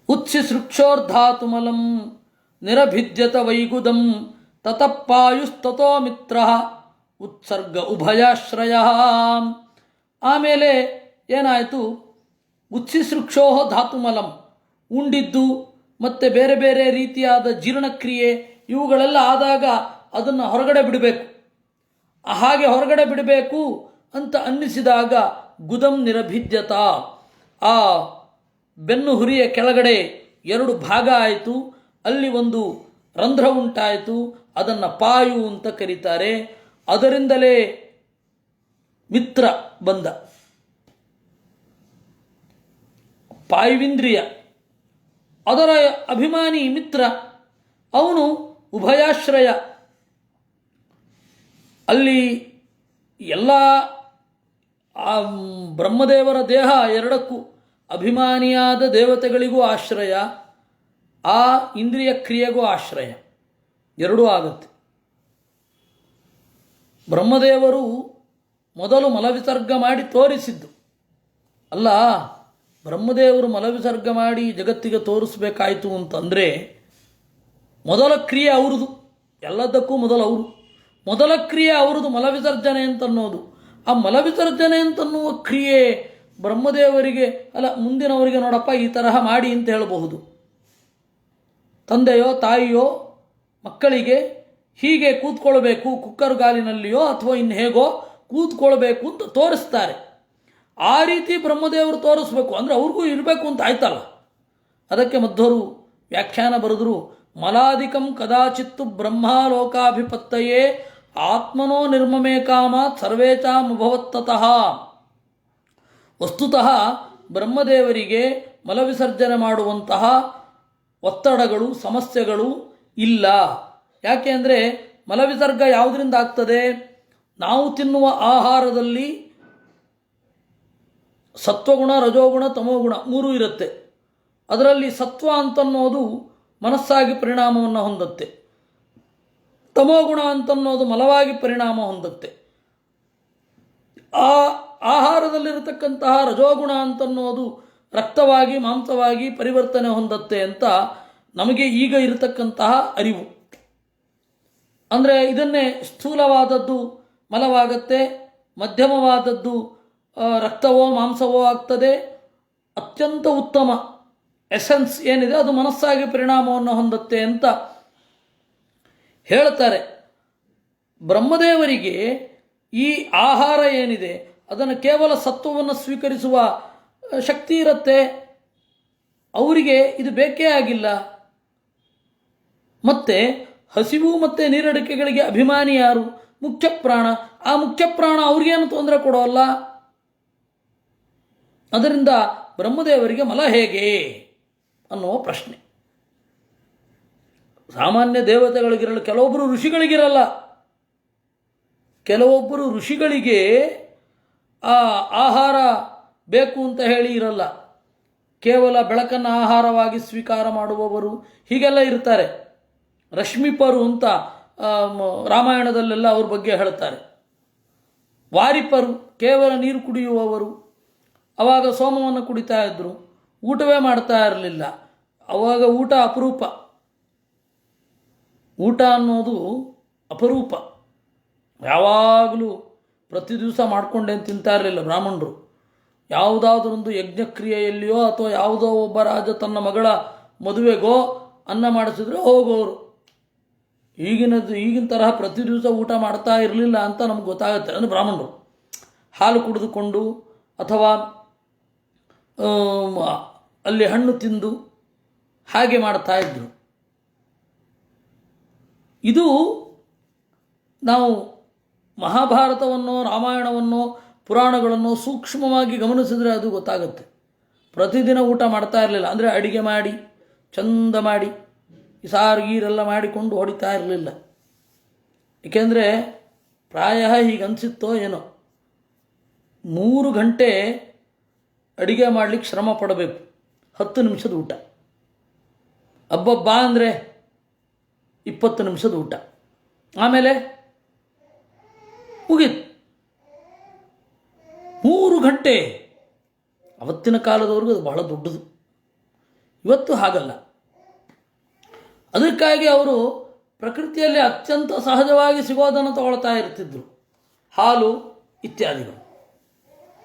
ಉತ್ಸಿ ಸೃಕ್ಷೋರ್ಧಾತುಮಲಂ ನಿರಭಿದ್ಯತ ವೈಗುದಂ ತತಪ್ಪಾಯುಸ್ತತೋ ಮಿತ್ರ ಉತ್ಸರ್ಗ ಉಭಯಾಶ್ರಯ. ಆಮೇಲೆ ಏನಾಯಿತು, ಉತ್ಸಿಸೃಕ್ಷೋ ಧಾತುಮಲಂ, ಉಂಡಿದ್ದು ಮತ್ತು ಬೇರೆ ಬೇರೆ ರೀತಿಯಾದ ಜೀರ್ಣಕ್ರಿಯೆ ಇವುಗಳೆಲ್ಲ ಆದಾಗ ಅದನ್ನು ಹೊರಗಡೆ ಬಿಡಬೇಕು. ಹಾಗೆ ಹೊರಗಡೆ ಬಿಡಬೇಕು ಅಂತ ಅನ್ನಿಸಿದಾಗ ಗುದಂ ನಿರಭಿದ್ಯತ, ಆ ಬೆನ್ನು ಹುರಿಯ ಕೆಳಗಡೆ 2 ಭಾಗ ಆಯಿತು, ಅಲ್ಲಿ ಒಂದು ರಂಧ್ರ ಉಂಟಾಯಿತು, ಅದನ್ನು ಪಾಯು ಅಂತ ಕರೀತಾರೆ. ಅದರಿಂದಲೇ ಮಿತ್ರ ಬಂದ, ಪಾಯುವಿಂದ್ರಿಯ, ಅದರ ಅಭಿಮಾನಿ ಮಿತ್ರ, ಅವನು ಉಭಯಾಶ್ರಯ. ಅಲ್ಲಿ ಎಲ್ಲ ಆ ಬ್ರಹ್ಮದೇವರ ದೇಹ ಎರಡಕ್ಕೂ ಅಭಿಮಾನಿಯಾದ ದೇವತೆಗಳಿಗೂ ಆಶ್ರಯ, ಆ ಇಂದ್ರಿಯ ಕ್ರಿಯೆಗೂ ಆಶ್ರಯ, ಎರಡೂ ಆಗುತ್ತೆ. ಬ್ರಹ್ಮದೇವರು ಮೊದಲು ಮಲವಿಸರ್ಗ ಮಾಡಿ ತೋರಿಸಿದ್ದು ಅಲ್ಲ. ಬ್ರಹ್ಮದೇವರು ಮಲವಿಸರ್ಗ ಮಾಡಿ ಜಗತ್ತಿಗೆ ತೋರಿಸ್ಬೇಕಾಯಿತು ಅಂತಂದರೆ ಮೊದಲ ಕ್ರಿಯೆ ಅವ್ರದ್ದು, ಎಲ್ಲದಕ್ಕೂ ಮೊದಲ ಕ್ರಿಯೆ ಅವ್ರದ್ದು ಮಲವಿಸರ್ಜನೆ ಅಂತನ್ನೋದು. ಆ ಮಲವಿಸರ್ಜನೆ ಅಂತನ್ನುವ ಕ್ರಿಯೆ ಬ್ರಹ್ಮದೇವರಿಗೆ ಅಲ್ಲ, ಮುಂದಿನವರಿಗೆ ನೋಡಪ್ಪ ಈ ತರಹ ಮಾಡಿ ಅಂತ ಹೇಳಬಹುದು. ತಂದೆಯೋ ತಾಯಿಯೋ ಮಕ್ಕಳಿಗೆ ಹೀಗೆ ಕೂತ್ಕೊಳ್ಬೇಕು, ಕುಕ್ಕರ್ ಗಾಲಿನಲ್ಲಿಯೋ ಅಥವಾ ಇನ್ನು ಹೇಗೋ ಕೂತ್ಕೊಳ್ಬೇಕು ಅಂತ ತೋರಿಸ್ತಾರೆ. ಆ ರೀತಿ ಬ್ರಹ್ಮದೇವರು ತೋರಿಸ್ಬೇಕು ಅಂದರೆ ಅವ್ರಿಗೂ ಇರಬೇಕು ಅಂತ ಆಯ್ತಲ್ಲ. ಅದಕ್ಕೆ ಮಧ್ವರು ವ್ಯಾಖ್ಯಾನ ಬರೆದ್ರು, ಮಲಾಧಿಕಂ ಕದಾಚಿತ್ತು ಬ್ರಹ್ಮಾಲೋಕಾಭಿಪತ್ತಯೇ ಆತ್ಮನೋ ನಿರ್ಮಮೇ ಕಾಮಾತ್ ಸರ್ವೇಚಾಮಭವತ್ತತಃ. ವಸ್ತುತಃ ಬ್ರಹ್ಮದೇವರಿಗೆ ಮಲವಿಸರ್ಜನೆ ಮಾಡುವಂತಹ ಒತ್ತಡಗಳು ಸಮಸ್ಯೆಗಳು ಇಲ್ಲ. ಯಾಕೆ ಅಂದರೆ ಮಲವಿಸರ್ಗ ಯಾವುದರಿಂದ ಆಗ್ತದೆ? ನಾವು ತಿನ್ನುವ ಆಹಾರದಲ್ಲಿ ಸತ್ವಗುಣ, ರಜೋಗುಣ, ತಮೋಗುಣ 3 ಇರುತ್ತೆ. ಅದರಲ್ಲಿ ಸತ್ವ ಅಂತನ್ನೋದು ಮನಸ್ಸಾಗಿ ಪರಿಣಾಮವನ್ನು ಹೊಂದುತ್ತೆ, ತಮೋಗುಣ ಅಂತನ್ನೋದು ಮಲವಾಗಿ ಪರಿಣಾಮ ಹೊಂದುತ್ತೆ. ಆ ಆಹಾರದಲ್ಲಿರತಕ್ಕಂತಹ ರಜೋಗುಣ ಅಂತನ್ನೋದು ರಕ್ತವಾಗಿ ಮಾಂಸವಾಗಿ ಪರಿವರ್ತನೆ ಹೊಂದುತ್ತೆ ಅಂತ ನಮಗೆ ಈಗ ಇರತಕ್ಕಂತಹ ಅರಿವು. ಅಂದರೆ ಇದನ್ನೇ ಸ್ಥೂಲವಾದದ್ದು ಮಲವಾಗತ್ತೆ, ಮಧ್ಯಮವಾದದ್ದು ರಕ್ತವೋ ಮಾಂಸವೋ ಆಗ್ತದೆ, ಅತ್ಯಂತ ಉತ್ತಮ ಎಸೆನ್ಸ್ ಏನಿದೆ ಅದು ಮನಸ್ಸಾಗಿ ಪರಿಣಾಮವನ್ನು ಹೊಂದುತ್ತೆ ಅಂತ ಹೇಳ್ತಾರೆ. ಬ್ರಹ್ಮದೇವರಿಗೆ ಈ ಆಹಾರ ಏನಿದೆ ಅದನ್ನು ಕೇವಲ ಸತ್ವವನ್ನು ಸ್ವೀಕರಿಸುವ ಶಕ್ತಿ ಇರುತ್ತೆ, ಅವರಿಗೆ ಇದು ಬೇಕೇ ಆಗಿಲ್ಲ. ಮತ್ತು ಹಸಿವು ಮತ್ತು ನೀರಡಿಕೆಗಳಿಗೆ ಅಭಿಮಾನಿ ಯಾರು? ಮುಖ್ಯ ಪ್ರಾಣ. ಆ ಮುಖ್ಯ ಪ್ರಾಣ ಅವ್ರಿಗೇನು ತೊಂದರೆ ಕೊಡೋಲ್ಲ. ಅದರಿಂದ ಬ್ರಹ್ಮದೇವರಿಗೆ ಮಲ ಹೇಗೆ ಅನ್ನುವ ಪ್ರಶ್ನೆ. ಸಾಮಾನ್ಯ ದೇವತೆಗಳಿಗಿರಲ್ಲ, ಕೆಲವೊಬ್ಬರು ಋಷಿಗಳಿಗಿರಲ್ಲ. ಕೆಲವೊಬ್ಬರು ಋಷಿಗಳಿಗೆ ಆ ಆಹಾರ ಬೇಕು ಅಂತ ಹೇಳಿ ಇರಲ್ಲ, ಕೇವಲ ಬೆಳಕನ್ನು ಆಹಾರವಾಗಿ ಸ್ವೀಕಾರ ಮಾಡುವವರು ಹೀಗೆಲ್ಲ ಇರ್ತಾರೆ. ರಶ್ಮಿಪರು ಅಂತ ರಾಮಾಯಣದಲ್ಲೆಲ್ಲ ಅವ್ರ ಬಗ್ಗೆ ಹೇಳ್ತಾರೆ. ವಾರಿಪರು ಕೇವಲ ನೀರು ಕುಡಿಯುವವರು. ಅವಾಗ ಸೋಮವನ್ನು ಕುಡಿತಾ ಇದ್ದರು, ಊಟವೇ ಮಾಡ್ತಾ ಇರಲಿಲ್ಲ. ಅವಾಗ ಊಟ ಅಪರೂಪ, ಊಟ ಅನ್ನೋದು ಅಪರೂಪ. ಯಾವಾಗಲೂ ಪ್ರತಿ ದಿವಸ ಮಾಡಿಕೊಂಡೇನು ತಿಂತಾ ಇರಲಿಲ್ಲ ಬ್ರಾಹ್ಮಣರು. ಯಾವುದಾದ್ರೊಂದು ಯಜ್ಞಕ್ರಿಯೆಯಲ್ಲಿಯೋ ಅಥವಾ ಯಾವುದೋ ಒಬ್ಬ ರಾಜ ತನ್ನ ಮಗಳ ಮದುವೆಗೋ ಅನ್ನ ಮಾಡಿಸಿದ್ರೆ ಹೋಗೋರು. ಈಗಿನ ತರಹ ಪ್ರತಿ ದಿವಸ ಊಟ ಮಾಡ್ತಾ ಇರಲಿಲ್ಲ ಅಂತ ನಮ್ಗೆ ಗೊತ್ತಾಗುತ್ತೆ. ಅಂದರೆ ಬ್ರಾಹ್ಮಣರು ಹಾಲು ಕುಡಿದುಕೊಂಡು ಅಥವಾ ಅಲ್ಲಿ ಹಣ್ಣು ತಿಂದು ಹಾಗೆ ಮಾಡ್ತಾ ಇದ್ದರು. ಇದು ನಾವು ಮಹಾಭಾರತವನ್ನು, ರಾಮಾಯಣವನ್ನು, ಪುರಾಣಗಳನ್ನು ಸೂಕ್ಷ್ಮವಾಗಿ ಗಮನಿಸಿದರೆ ಅದು ಗೊತ್ತಾಗುತ್ತೆ. ಪ್ರತಿದಿನ ಊಟ ಮಾಡ್ತಾ ಇರಲಿಲ್ಲ. ಅಂದರೆ ಅಡಿಗೆ ಮಾಡಿ ಚಂದ ಮಾಡಿ ಸಾರು ಗೀರೆಲ್ಲ ಮಾಡಿಕೊಂಡು ಹೊಡಿತಾ ಇರಲಿಲ್ಲ. ಏಕೆಂದರೆ ಪ್ರಾಯ ಹೀಗೆ ಅನಿಸಿತ್ತೋ ಏನೋ, 3 ಗಂಟೆ ಅಡಿಗೆ ಮಾಡಲಿಕ್ಕೆ ಶ್ರಮ ಪಡಬೇಕು, 10 ನಿಮಿಷದ ಊಟ. ಹಬ್ಬಬ್ಬ ಅಂದರೆ 20 ನಿಮಿಷದ ಊಟ, ಆಮೇಲೆ ಮುಗೀತು. 3 ಗಂಟೆ ಅವತ್ತಿನ ಕಾಲದವರೆಗೂ ಅದು ಬಹಳ ದೊಡ್ಡದು. ಇವತ್ತು ಹಾಗಲ್ಲ. ಅದಕ್ಕಾಗಿ ಅವರು ಪ್ರಕೃತಿಯಲ್ಲಿ ಅತ್ಯಂತ ಸಹಜವಾಗಿ ಸಿಗೋದನ್ನು ತಗೊಳ್ತಾ ಇರ್ತಿದ್ರು. ಹಾಲು ಇತ್ಯಾದಿಗಳು,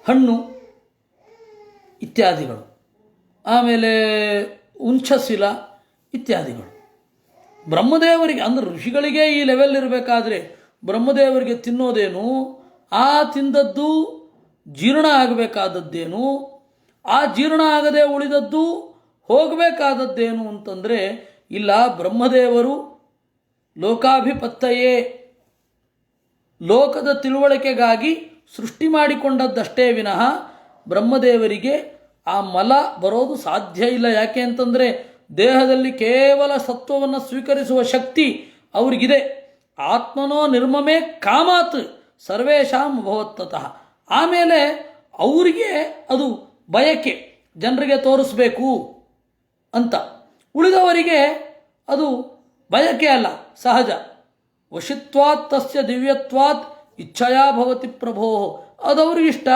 ಹಣ್ಣು ಇತ್ಯಾದಿಗಳು, ಆಮೇಲೆ ಉಂಚಶಿಲ ಇತ್ಯಾದಿಗಳು. ಬ್ರಹ್ಮದೇವರಿಗೆ ಅಂದರೆ ಋಷಿಗಳಿಗೆ ಈ ಲೆವೆಲ್ ಇರಬೇಕಾದ್ರೆ ಬ್ರಹ್ಮದೇವರಿಗೆ ತಿನ್ನೋದೇನು, ಆ ತಿಂದದ್ದು ಜೀರ್ಣ ಆಗಬೇಕಾದದ್ದೇನು, ಆ ಜೀರ್ಣ ಆಗದೆ ಉಳಿದದ್ದು ಹೋಗಬೇಕಾದದ್ದೇನು ಅಂತಂದರೆ ಇಲ್ಲ. ಬ್ರಹ್ಮದೇವರು ಲೋಕಾಭಿಪತ್ತಯೇ, ಲೋಕದ ತಿಳುವಳಿಕೆಗಾಗಿ ಸೃಷ್ಟಿ ಮಾಡಿಕೊಂಡದ್ದಷ್ಟೇ ವಿನಃ ಬ್ರಹ್ಮದೇವರಿಗೆ ಆ ಮಲ ಬರೋದು ಸಾಧ್ಯ ಇಲ್ಲ. ಯಾಕೆ ಅಂತಂದರೆ ದೇಹದಲ್ಲಿ ಕೇವಲ ಸತ್ವವನ್ನು ಸ್ವೀಕರಿಸುವ ಶಕ್ತಿ ಅವರಿಗಿದೆ. ಆತ್ಮನೋ ನಿರ್ಮಮೇ ಕಾಮಾತ್ ಸರ್ವೇಷಾಂ ಭವತ್ತತಃ. ಆಮೇಲೆ ಅವರಿಗೆ ಅದು ಬಯಕೆ, ಜನರಿಗೆ ತೋರಿಸ್ಬೇಕು ಅಂತ. ಉಳಿದವರಿಗೆ ಅದು ಬಯಕೆ ಅಲ್ಲ, ಸಹಜ. ವಶಿತ್ವಾತ್ ತಸ್ಯ ದಿವ್ಯತ್ವಾತ್ ಇಚ್ಛಯಾ ಭವತಿ ಪ್ರಭೋ. ಅದವ್ರಿಗಿಷ್ಟ.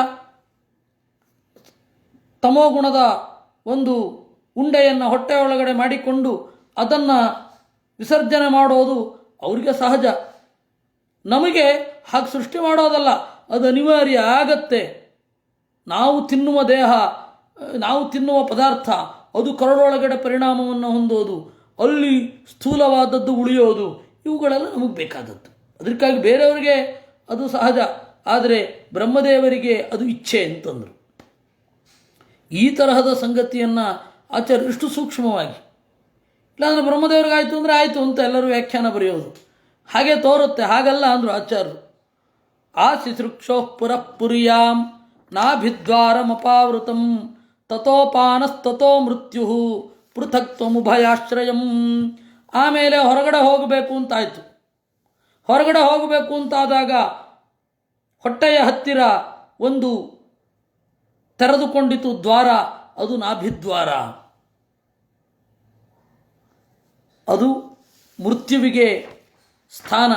ತಮೋಗುಣದ ಒಂದು ಉಂಡೆಯನ್ನು ಹೊಟ್ಟೆ ಒಳಗಡೆ ಮಾಡಿಕೊಂಡು ಅದನ್ನು ವಿಸರ್ಜನೆ ಮಾಡೋದು ಅವರಿಗೆ ಸಹಜ. ನಮಗೆ ಹಾಗೆ ಸೃಷ್ಟಿ ಮಾಡೋದಲ್ಲ, ಅದು ಅನಿವಾರ್ಯ ಆಗತ್ತೆ. ನಾವು ತಿನ್ನುವ ದೇಹ, ನಾವು ತಿನ್ನುವ ಪದಾರ್ಥ ಅದು ಕರಳೊಳಗಡೆ ಪರಿಣಾಮವನ್ನು ಹೊಂದೋದು, ಅಲ್ಲಿ ಸ್ಥೂಲವಾದದ್ದು ಉಳಿಯೋದು, ಇವುಗಳೆಲ್ಲ ನಮಗೆ ಬೇಕಾದದ್ದು. ಅದಕ್ಕಾಗಿ ಬೇರೆಯವರಿಗೆ ಅದು ಸಹಜ, ಆದರೆ ಬ್ರಹ್ಮದೇವರಿಗೆ ಅದು ಇಚ್ಛೆ ಅಂತಂದರು. ಈ ತರಹದ ಸಂಗತಿಯನ್ನು ಆಚಾರ್ಯ ಇಷ್ಟು ಸೂಕ್ಷ್ಮವಾಗಿ, ಇಲ್ಲಾಂದರೆ ಬ್ರಹ್ಮದೇವರಿಗಾಯಿತು ಅಂದರೆ ಆಯಿತು ಅಂತ ಎಲ್ಲರೂ ವ್ಯಾಖ್ಯಾನ ಬರೆಯೋದು, ಹಾಗೆ ತೋರುತ್ತೆ. ಹಾಗಲ್ಲ ಅಂದರು ಆಚಾರ್ಯರು. ಆಶಿಸೃಕ್ಷೋ ಪುರಃ ಪುರ್ಯಾಂ ನಾಭಿದ್ವಾರಮಪಾವೃತಂ ತಥೋಪಾನಸ್ತಥೋ ಮೃತ್ಯು ಪೃಥಕ್ತ್ವಮುಭಯಾಶ್ರಯಂ. ಆಮೇಲೆ ಹೊರಗಡೆ ಹೋಗಬೇಕು ಅಂತಾಯಿತು. ಹೊರಗಡೆ ಹೋಗಬೇಕು ಅಂತಾದಾಗ ಹೊಟ್ಟೆಯ ಹತ್ತಿರ ಒಂದು ತೆರೆದುಕೊಂಡಿತು ದ್ವಾರ, ಅದು ನಾಭಿದ್ವಾರ. ಅದು ಮೃತ್ಯುವಿಗೆ ಸ್ಥಾನ.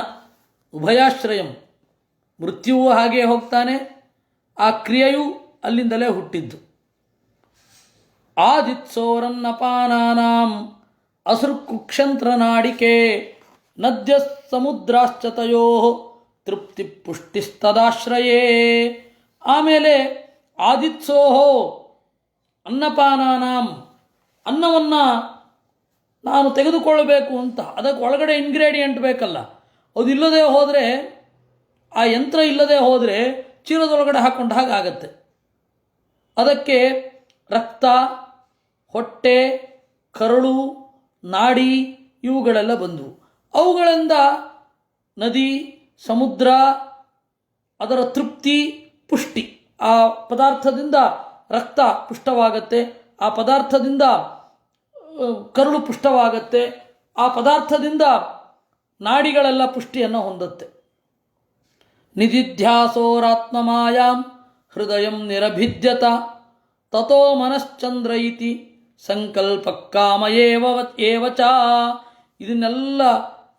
ಉಭಯಾಶ್ರಯಂ, ಮೃತ್ಯುವು ಹಾಗೆ ಹೋಗ್ತಾನೆ, ಆ ಕ್ರಿಯೆಯು ಅಲ್ಲಿಂದಲೇ ಹುಟ್ಟಿದ್ದು. ಆದಿತ್ಸೋರನ್ನಪಾನಾನಾಂ ಅಸೃಕುಕ್ಷಂತ್ರ ನಾಡಿಕೆ ನದ್ಯ ಸಮುದ್ರಾಶ್ಚತಯೋ ತೃಪ್ತಿ ಪುಷ್ಟಿಸ್ತದಾಶ್ರಯೇ. ಆಮೇಲೆ ಆದಿತ್ಸೋಹೋ ಅನ್ನಪಾನಾನಾಂ, ಅನ್ನವನ್ನು ನಾನು ತೆಗೆದುಕೊಳ್ಳಬೇಕು ಅಂತ ಅದಕ್ಕೆ ಒಳಗಡೆ ಇಂಗ್ರೀಡಿಯೆಂಟ್ ಬೇಕಲ್ಲ, ಅದು ಇಲ್ಲದೆ ಹೋದರೆ, ಆ ಯಂತ್ರ ಇಲ್ಲದೆ ಹೋದರೆ ಚೀಲದೊಳಗಡೆ ಹಾಕ್ಕೊಂಡು ಹಾಗಾಗತ್ತೆ. ಅದಕ್ಕೆ ರಕ್ತ, ಹೊಟ್ಟೆ, ಕರಳು, ನಾಡಿ ಇವುಗಳೆಲ್ಲ ಬಂದವು. ಅವುಗಳಿಂದ ನದಿ, ಸಮುದ್ರ, ಅದರ ತೃಪ್ತಿ, ಪುಷ್ಟಿ. ಆ ಪದಾರ್ಥದಿಂದ ರಕ್ತ ಪುಷ್ಟವಾಗತ್ತೆ, ಆ ಪದಾರ್ಥದಿಂದ ಕರುಳು ಪುಷ್ಟವಾಗತ್ತೆ, ಆ ಪದಾರ್ಥದಿಂದ ನಾಡಿಗಳೆಲ್ಲ ಪುಷ್ಟಿಯನ್ನು ಹೊಂದುತ್ತೆ. ನಿಧಿಧ್ಯಾಸೋರಾತ್ಮಮಾಯಾಂ ಹೃದಯಂ ನಿರಭಿದ್ಯತ ತಥೋ ಮನಶ್ಚಂದ್ರ ಇತಿ ಸಂಕಲ್ಪ ಕಾಮ ಏವಚ. ಇದನ್ನೆಲ್ಲ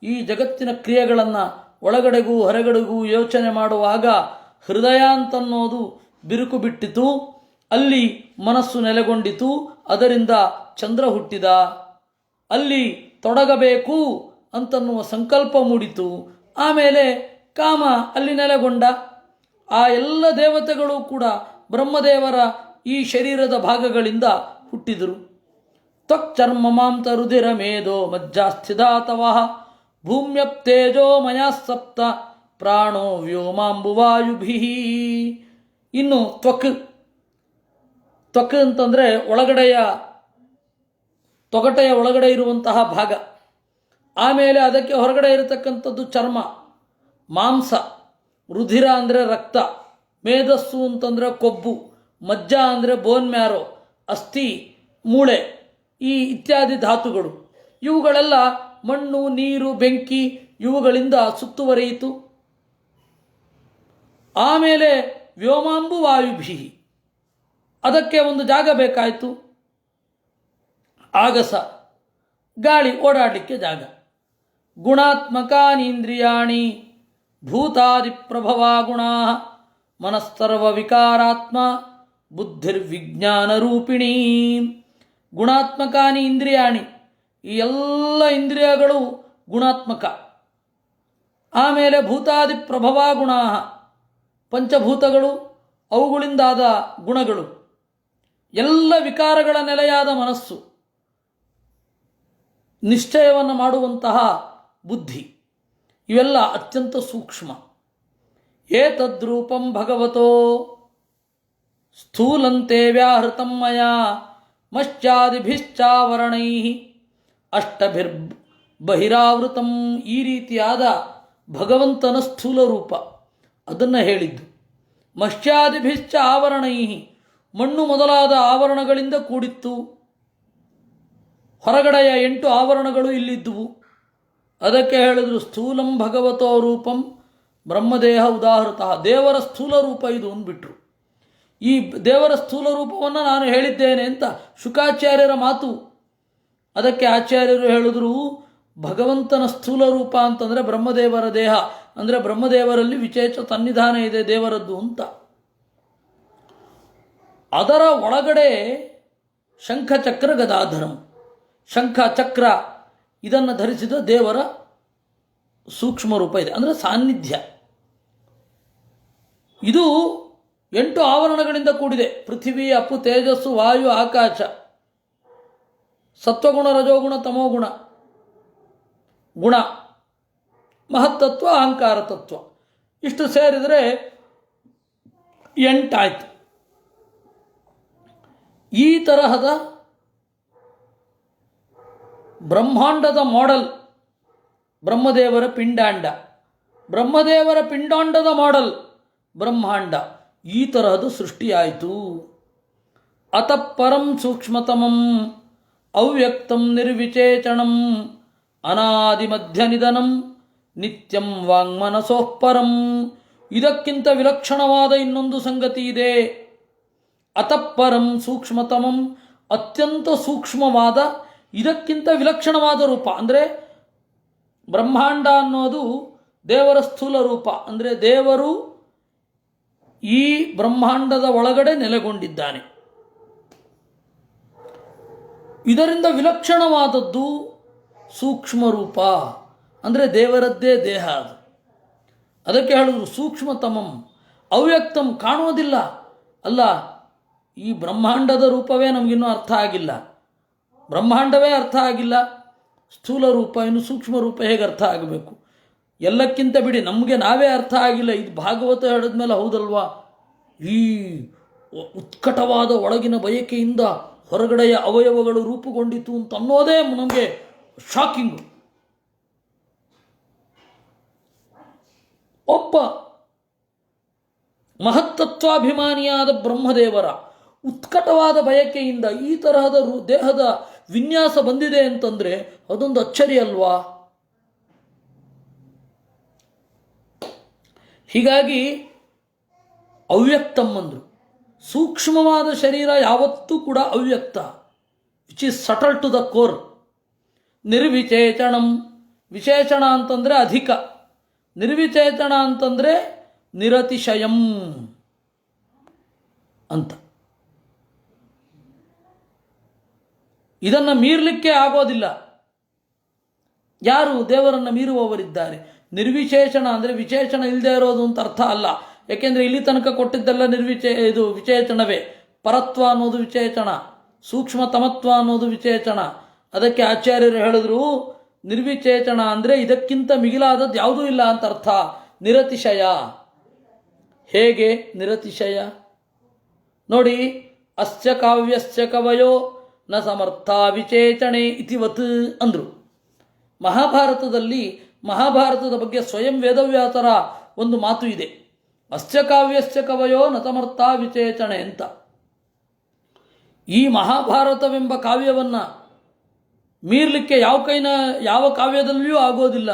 ಈ ಜಗತ್ತಿನ ಕ್ರಿಯೆಗಳನ್ನು ಒಳಗಡೆಗೂ ಹೊರಗಡೆಗೂ ಯೋಚನೆ ಮಾಡುವಾಗ ಹೃದಯ ಅಂತನ್ನೋದು ಬಿರುಕು ಬಿಟ್ಟಿತು, ಅಲ್ಲಿ ಮನಸ್ಸು ನೆಲೆಗೊಂಡಿತು, ಅದರಿಂದ ಚಂದ್ರ ಹುಟ್ಟಿದ. ಅಲ್ಲಿ ತೊಡಗಬೇಕು ಅಂತನ್ನುವ ಸಂಕಲ್ಪ ಮೂಡಿತು, ಆಮೇಲೆ ಕಾಮ ಅಲ್ಲಿ ನೆಲೆಗೊಂಡ. ಆ ಎಲ್ಲ ದೇವತೆಗಳು ಕೂಡ ಬ್ರಹ್ಮದೇವರ ಈ ಶರೀರದ ಭಾಗಗಳಿಂದ ಹುಟ್ಟಿದರು. ತ್ವಕ್ಚರ್ಮ ಮಾಂತ ರುಧಿರ ಮೇಧೋ ಮಜ್ಜಾಸ್ಥಿತಾತವಃ ಭೂಮ್ಯಪ್ತೇಜೋ ಮಯಾ ಸಪ್ತ ಪ್ರಾಣೋ ವ್ಯೋಮಾಂಬುವಾಯುಭಿ. ಇನ್ನು ತ್ವಕ್ ಅಂತಂದರೆ ಒಳಗಡೆಯ ತೊಗಟೆಯ ಒಳಗಡೆ ಇರುವಂತಹ ಭಾಗ. ಆಮೇಲೆ ಅದಕ್ಕೆ ಹೊರಗಡೆ ಇರತಕ್ಕಂಥದ್ದು ಚರ್ಮ, ಮಾಂಸ, ರುಧಿರ ಅಂದರೆ ರಕ್ತ, ಮೇಧಸ್ಸು ಅಂತಂದರೆ ಕೊಬ್ಬು, ಮಜ್ಜ ಅಂದರೆ ಬೋನ್ ಮ್ಯಾರೋ, ಅಸ್ಥಿ, ಮೂಳೆ, ಈ ಇತ್ಯಾದಿ ಧಾತುಗಳು. ಇವುಗಳೆಲ್ಲ ಮಣ್ಣು, ನೀರು, ಬೆಂಕಿ ಇವುಗಳಿಂದ ಸುತ್ತುವರಿಯಿತು. ಆಮೇಲೆ ವ್ಯೋಮಾಂಬು ವಾಯುಭಿ, ಅದಕ್ಕೆ ಒಂದು ಜಾಗ ಬೇಕಾಯಿತು. ಆಗಸ, ಗಾಳಿ ಓಡಾಡಲಿಕ್ಕೆ ಜಾಗ. ಗುಣಾತ್ಮಕಾನೀಂದ್ರಿಯಾಣಿ ಭೂತಾದಿಪ್ರಭವಾ ಗುಣಾ ಮನಸ್ತರ್ವ ವಿಕಾರಾತ್ಮ ಬುದ್ಧಿರ್ವಿಜ್ಞಾನರೂಪಿಣಿ. ಗುಣಾತ್ಮಕಾನಿ ಇಂದ್ರಿಯಾಣಿ, ಈ ಎಲ್ಲ ಇಂದ್ರಿಯಗಳು ಗುಣಾತ್ಮಕ. ಆಮೇಲೆ ಭೂತಾದಿ ಪ್ರಭವಾ ಗುಣಾ, ಪಂಚಭೂತಗಳು, ಅವುಗಳಿಂದಾದ ಗುಣಗಳು, ಎಲ್ಲ ವಿಕಾರಗಳ ನೆಲೆಯಾದ ಮನಸ್ಸು, ನಿಶ್ಚಯವನ್ನು ಮಾಡುವಂತಹ ಬುದ್ಧಿ, ಇವೆಲ್ಲ ಅತ್ಯಂತ ಸೂಕ್ಷ್ಮ. ಏತದ್ರೂಪಂ ಭಗವತೋ ಸ್ಥೂಲಂತೆ ವ್ಯಾಹೃತಂ ಮಯಾ ಮಶ್ಚಾದಿಭಿಶ್ಚಾವರಣೈ ಅಷ್ಟಭಿರ್ಬಹಿರಾವೃತಂ. ಈ ರೀತಿಯಾದ ಭಗವಂತನ ಸ್ಥೂಲ ರೂಪ ಅದನ್ನು ಹೇಳಿದ್ದು. ಮಶ್ಚಾದಿಭಿಶ್ಚ ಆವರಣೈ, ಮಣ್ಣು ಮೊದಲಾದ ಆವರಣಗಳಿಂದ ಕೂಡಿತ್ತು. ಹೊರಗಡೆಯ 8 ಆವರಣಗಳು ಇಲ್ಲಿದ್ದುವು. ಅದಕ್ಕೆ ಹೇಳಿದ್ರು ಸ್ಥೂಲಂ ಭಗವತೋ ರೂಪಂ ಬ್ರಹ್ಮದೇಹ ಉದಾಹೃತ. ದೇವರ ಸ್ಥೂಲ ರೂಪ ಇದು ಅಂದ್ಬಿಟ್ರು. ಈ ದೇವರ ಸ್ಥೂಲ ರೂಪವನ್ನು ನಾನು ಹೇಳಿದ್ದೇನೆ ಅಂತ ಶುಕಾಚಾರ್ಯರ ಮಾತು. ಅದಕ್ಕೆ ಆಚಾರ್ಯರು ಹೇಳಿದ್ರು, ಭಗವಂತನ ಸ್ಥೂಲ ರೂಪ ಅಂತಂದರೆ ಬ್ರಹ್ಮದೇವರ ದೇಹ, ಅಂದರೆ ಬ್ರಹ್ಮದೇವರಲ್ಲಿ ವಿಶೇಷ ಸನ್ನಿಧಾನ ಇದೆ ದೇವರದ್ದು ಅಂತ. ಅದರ ಒಳಗಡೆ ಶಂಖಚಕ್ರ ಗದಾಧರಂ, ಶಂಖ ಚಕ್ರ ಇದನ್ನು ಧರಿಸಿದ ದೇವರ ಸೂಕ್ಷ್ಮ ರೂಪ ಇದೆ, ಅಂದರೆ ಸಾನ್ನಿಧ್ಯ. ಇದು 8 ಆವರಣಗಳಿಂದ ಕೂಡಿದೆ. ಪೃಥ್ವಿ, ಅಪ್ಪು, ತೇಜಸ್ಸು, ವಾಯು, ಆಕಾಶ, ಸತ್ವಗುಣ, ರಜೋಗುಣ, ತಮೋಗುಣ, ಗುಣ, ಮಹತ್ತತ್ವ, ಅಹಂಕಾರ ತತ್ವ, ಇಷ್ಟು ಸೇರಿದರೆ 8 ಆಯಿತು. ಈ ತರಹದ ಬ್ರಹ್ಮಾಂಡದ ಮಾಡೆಲ್ ಬ್ರಹ್ಮದೇವರ ಪಿಂಡಾಂಡ, ಬ್ರಹ್ಮದೇವರ ಪಿಂಡಾಂಡದ ಮಾಡೆಲ್ ಬ್ರಹ್ಮಾಂಡ. ಈ ತರಹದ ಸೃಷ್ಟಿಯಾಯಿತು. ಅತಃ ಪರಂ ಸೂಕ್ಷ್ಮತಮಂ ಅವ್ಯಕ್ತಂ ನಿರ್ವಿಚೇಚಣಂ ಅನಾದಿಮಧ್ಯನಿಧನಂ ನಿತ್ಯಂ ವಾಂಗ್ಮನಸೋಃ ಪರಂ. ಇದಕ್ಕಿಂತ ವಿಲಕ್ಷಣವಾದ ಇನ್ನೊಂದು ಸಂಗತಿ ಇದೆ. ಅತಃ ಪರಂ ಸೂಕ್ಷ್ಮತಮಂ, ಅತ್ಯಂತ ಸೂಕ್ಷ್ಮವಾದ, ಇದಕ್ಕಿಂತ ವಿಲಕ್ಷಣವಾದ ರೂಪ. ಅಂದರೆ ಬ್ರಹ್ಮಾಂಡ ಅನ್ನೋದು ದೇವರ ಸ್ಥೂಲ ರೂಪ, ಅಂದರೆ ದೇವರು ಈ ಬ್ರಹ್ಮಾಂಡದ ಒಳಗಡೆ ನೆಲೆಗೊಂಡಿದ್ದಾನೆ. ಇದರಿಂದ ವಿಲಕ್ಷಣವಾದದ್ದು ಸೂಕ್ಷ್ಮ ರೂಪ, ಅಂದರೆ ದೇವರದ್ದೇ ದೇಹ ಅದು. ಅದಕ್ಕೆ ಹೇಳಿದ್ರು ಸೂಕ್ಷ್ಮತಮಂ ಅವ್ಯಕ್ತಂ, ಕಾಣೋದಿಲ್ಲ. ಅಲ್ಲ, ಈ ಬ್ರಹ್ಮಾಂಡದ ರೂಪವೇ ನಮಗಿನ್ನೂ ಅರ್ಥ ಆಗಿಲ್ಲ, ಬ್ರಹ್ಮಾಂಡವೇ ಅರ್ಥ ಆಗಿಲ್ಲ, ಸ್ಥೂಲ ರೂಪ ಇನ್ನು ಸೂಕ್ಷ್ಮ ರೂಪ ಹೇಗೆ ಅರ್ಥ ಆಗಬೇಕು? ಎಲ್ಲಕ್ಕಿಂತ ಬಿಡಿ, ನಮಗೆ ನಾವೇ ಅರ್ಥ ಆಗಿಲ್ಲ. ಇದು ಭಾಗವತ ಹೇಳಿದ್ಮೇಲೆ ಹೌದಲ್ವಾ, ಈ ಉತ್ಕಟವಾದ ಒಳಗಿನ ಬಯಕೆಯಿಂದ ಹೊರಗಡೆಯ ಅವಯವಗಳು ರೂಪುಗೊಂಡಿತು ಅಂತ ಅನ್ನೋದೇ ನಮಗೆ ಶಾಕಿಂಗು. ಒಬ್ಬ ಮಹತ್ತತ್ವಾಭಿಮಾನಿಯಾದ ಬ್ರಹ್ಮದೇವರ ಉತ್ಕಟವಾದ ಬಯಕೆಯಿಂದ ಈ ತರಹದ ದೇಹದ ವಿನ್ಯಾಸ ಬಂದಿದೆ ಅಂತಂದರೆ ಅದೊಂದು ಅಚ್ಚರಿ ಅಲ್ವಾ? ಹೀಗಾಗಿ ಅವ್ಯಕ್ತಂ ಅಂದರು. ಸೂಕ್ಷ್ಮವಾದ ಶರೀರ ಯಾವತ್ತೂ ಕೂಡ ಅವ್ಯಕ್ತ, which is subtle to the core. ನಿರ್ವಿಚೇಚಣಂ, ವಿಶೇಷಣ ಅಂತಂದರೆ ಅಧಿಕ, ನಿರ್ವಿಚೇತನ ಅಂತಂದರೆ ನಿರತಿಶಯಂ ಅಂತ. ಇದನ್ನು ಮೀರಲಿಕ್ಕೆ ಆಗೋದಿಲ್ಲ. ಯಾರು ದೇವರನ್ನು ಮೀರುವವರಿದ್ದಾರೆ? ನಿರ್ವಿಶೇಷಣ ಅಂದರೆ ವಿಶೇಷಣ ಇಲ್ಲದೆ ಇರೋದು ಅಂತ ಅರ್ಥ ಅಲ್ಲ. ಯಾಕೆಂದರೆ ಇಲ್ಲಿ ತನಕ ಕೊಟ್ಟಿದ್ದೆಲ್ಲ ಇದು ವಿಶೇಷಣವೇ. ಪರತ್ವ ಅನ್ನೋದು ವಿಶೇಷಣ, ಸೂಕ್ಷ್ಮತಮತ್ವ ಅನ್ನೋದು ವಿಶೇಷಣ. ಅದಕ್ಕೆ ಆಚಾರ್ಯರು ಹೇಳಿದ್ರು, ನಿರ್ವಿಶೇಷಣ ಅಂದರೆ ಇದಕ್ಕಿಂತ ಮಿಗಿಲಾದದ್ದು ಯಾವುದೂ ಇಲ್ಲ ಅಂತ ಅರ್ಥ. ನಿರತಿಶಯ. ಹೇಗೆ ನಿರತಿಶಯ ನೋಡಿ, ಅಸ್ಯ ಕಾವ್ಯಸ್ಯ ಕವಯೋ ನ ಸಮರ್ಥ ವಿಚೇಚಣೆ ಇತಿವತ್ ಅಂದರು. ಮಹಾಭಾರತದ ಬಗ್ಗೆ ಸ್ವಯಂ ವೇದವ್ಯಾಸರ ಒಂದು ಮಾತು ಇದೆ, ಅಸ್ಯ ಕಾವ್ಯಸ್ಯ ಕವಯೋ ನ ಸಮರ್ಥ ವಿಚೇಚಣೆ ಅಂತ. ಈ ಮಹಾಭಾರತವೆಂಬ ಕಾವ್ಯವನ್ನು ಮೀರಲಿಕ್ಕೆ ಯಾವ ಕಾವ್ಯದಲ್ಲಿಯೂ ಆಗೋದಿಲ್ಲ.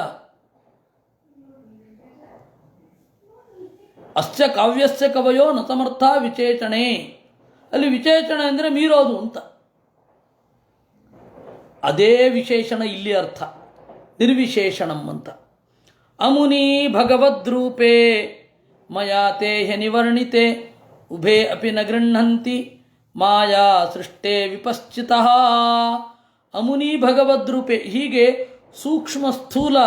ಅಸ್ಯ ಕಾವ್ಯಸ್ಯ ಕವಯೋ ನ ಸಮರ್ಥ ವಿಚೇಚಣೆ, ಅಲ್ಲಿ ವಿಚೇಚಣೆ ಅಂದರೆ ಮೀರೋದು ಅಂತ. ಅದೇ ವಿಶೇಷಣ ಇಲ್ಲಿ ಅರ್ಥ, ನಿರ್ವಿಶೇಷಣಂ ಅಂತ. ಅಮುನಿ ಭಗವದ್ರೂಪೇ ಮಯಾ ತೇ ಹ್ಯನಿವರ್ಣಿತೆ ಉಭೇ ಅಪಿ ನ ಗೃಹಂತಿ ಮಾಯಾ ಸೃಷ್ಟೇ ವಿಪಶ್ಚಿತಃ. ಅಮುನಿ ಭಗವದ್ರೂಪೆ, ಹೀಗೆ ಸೂಕ್ಷ್ಮ ಸ್ಥೂಲ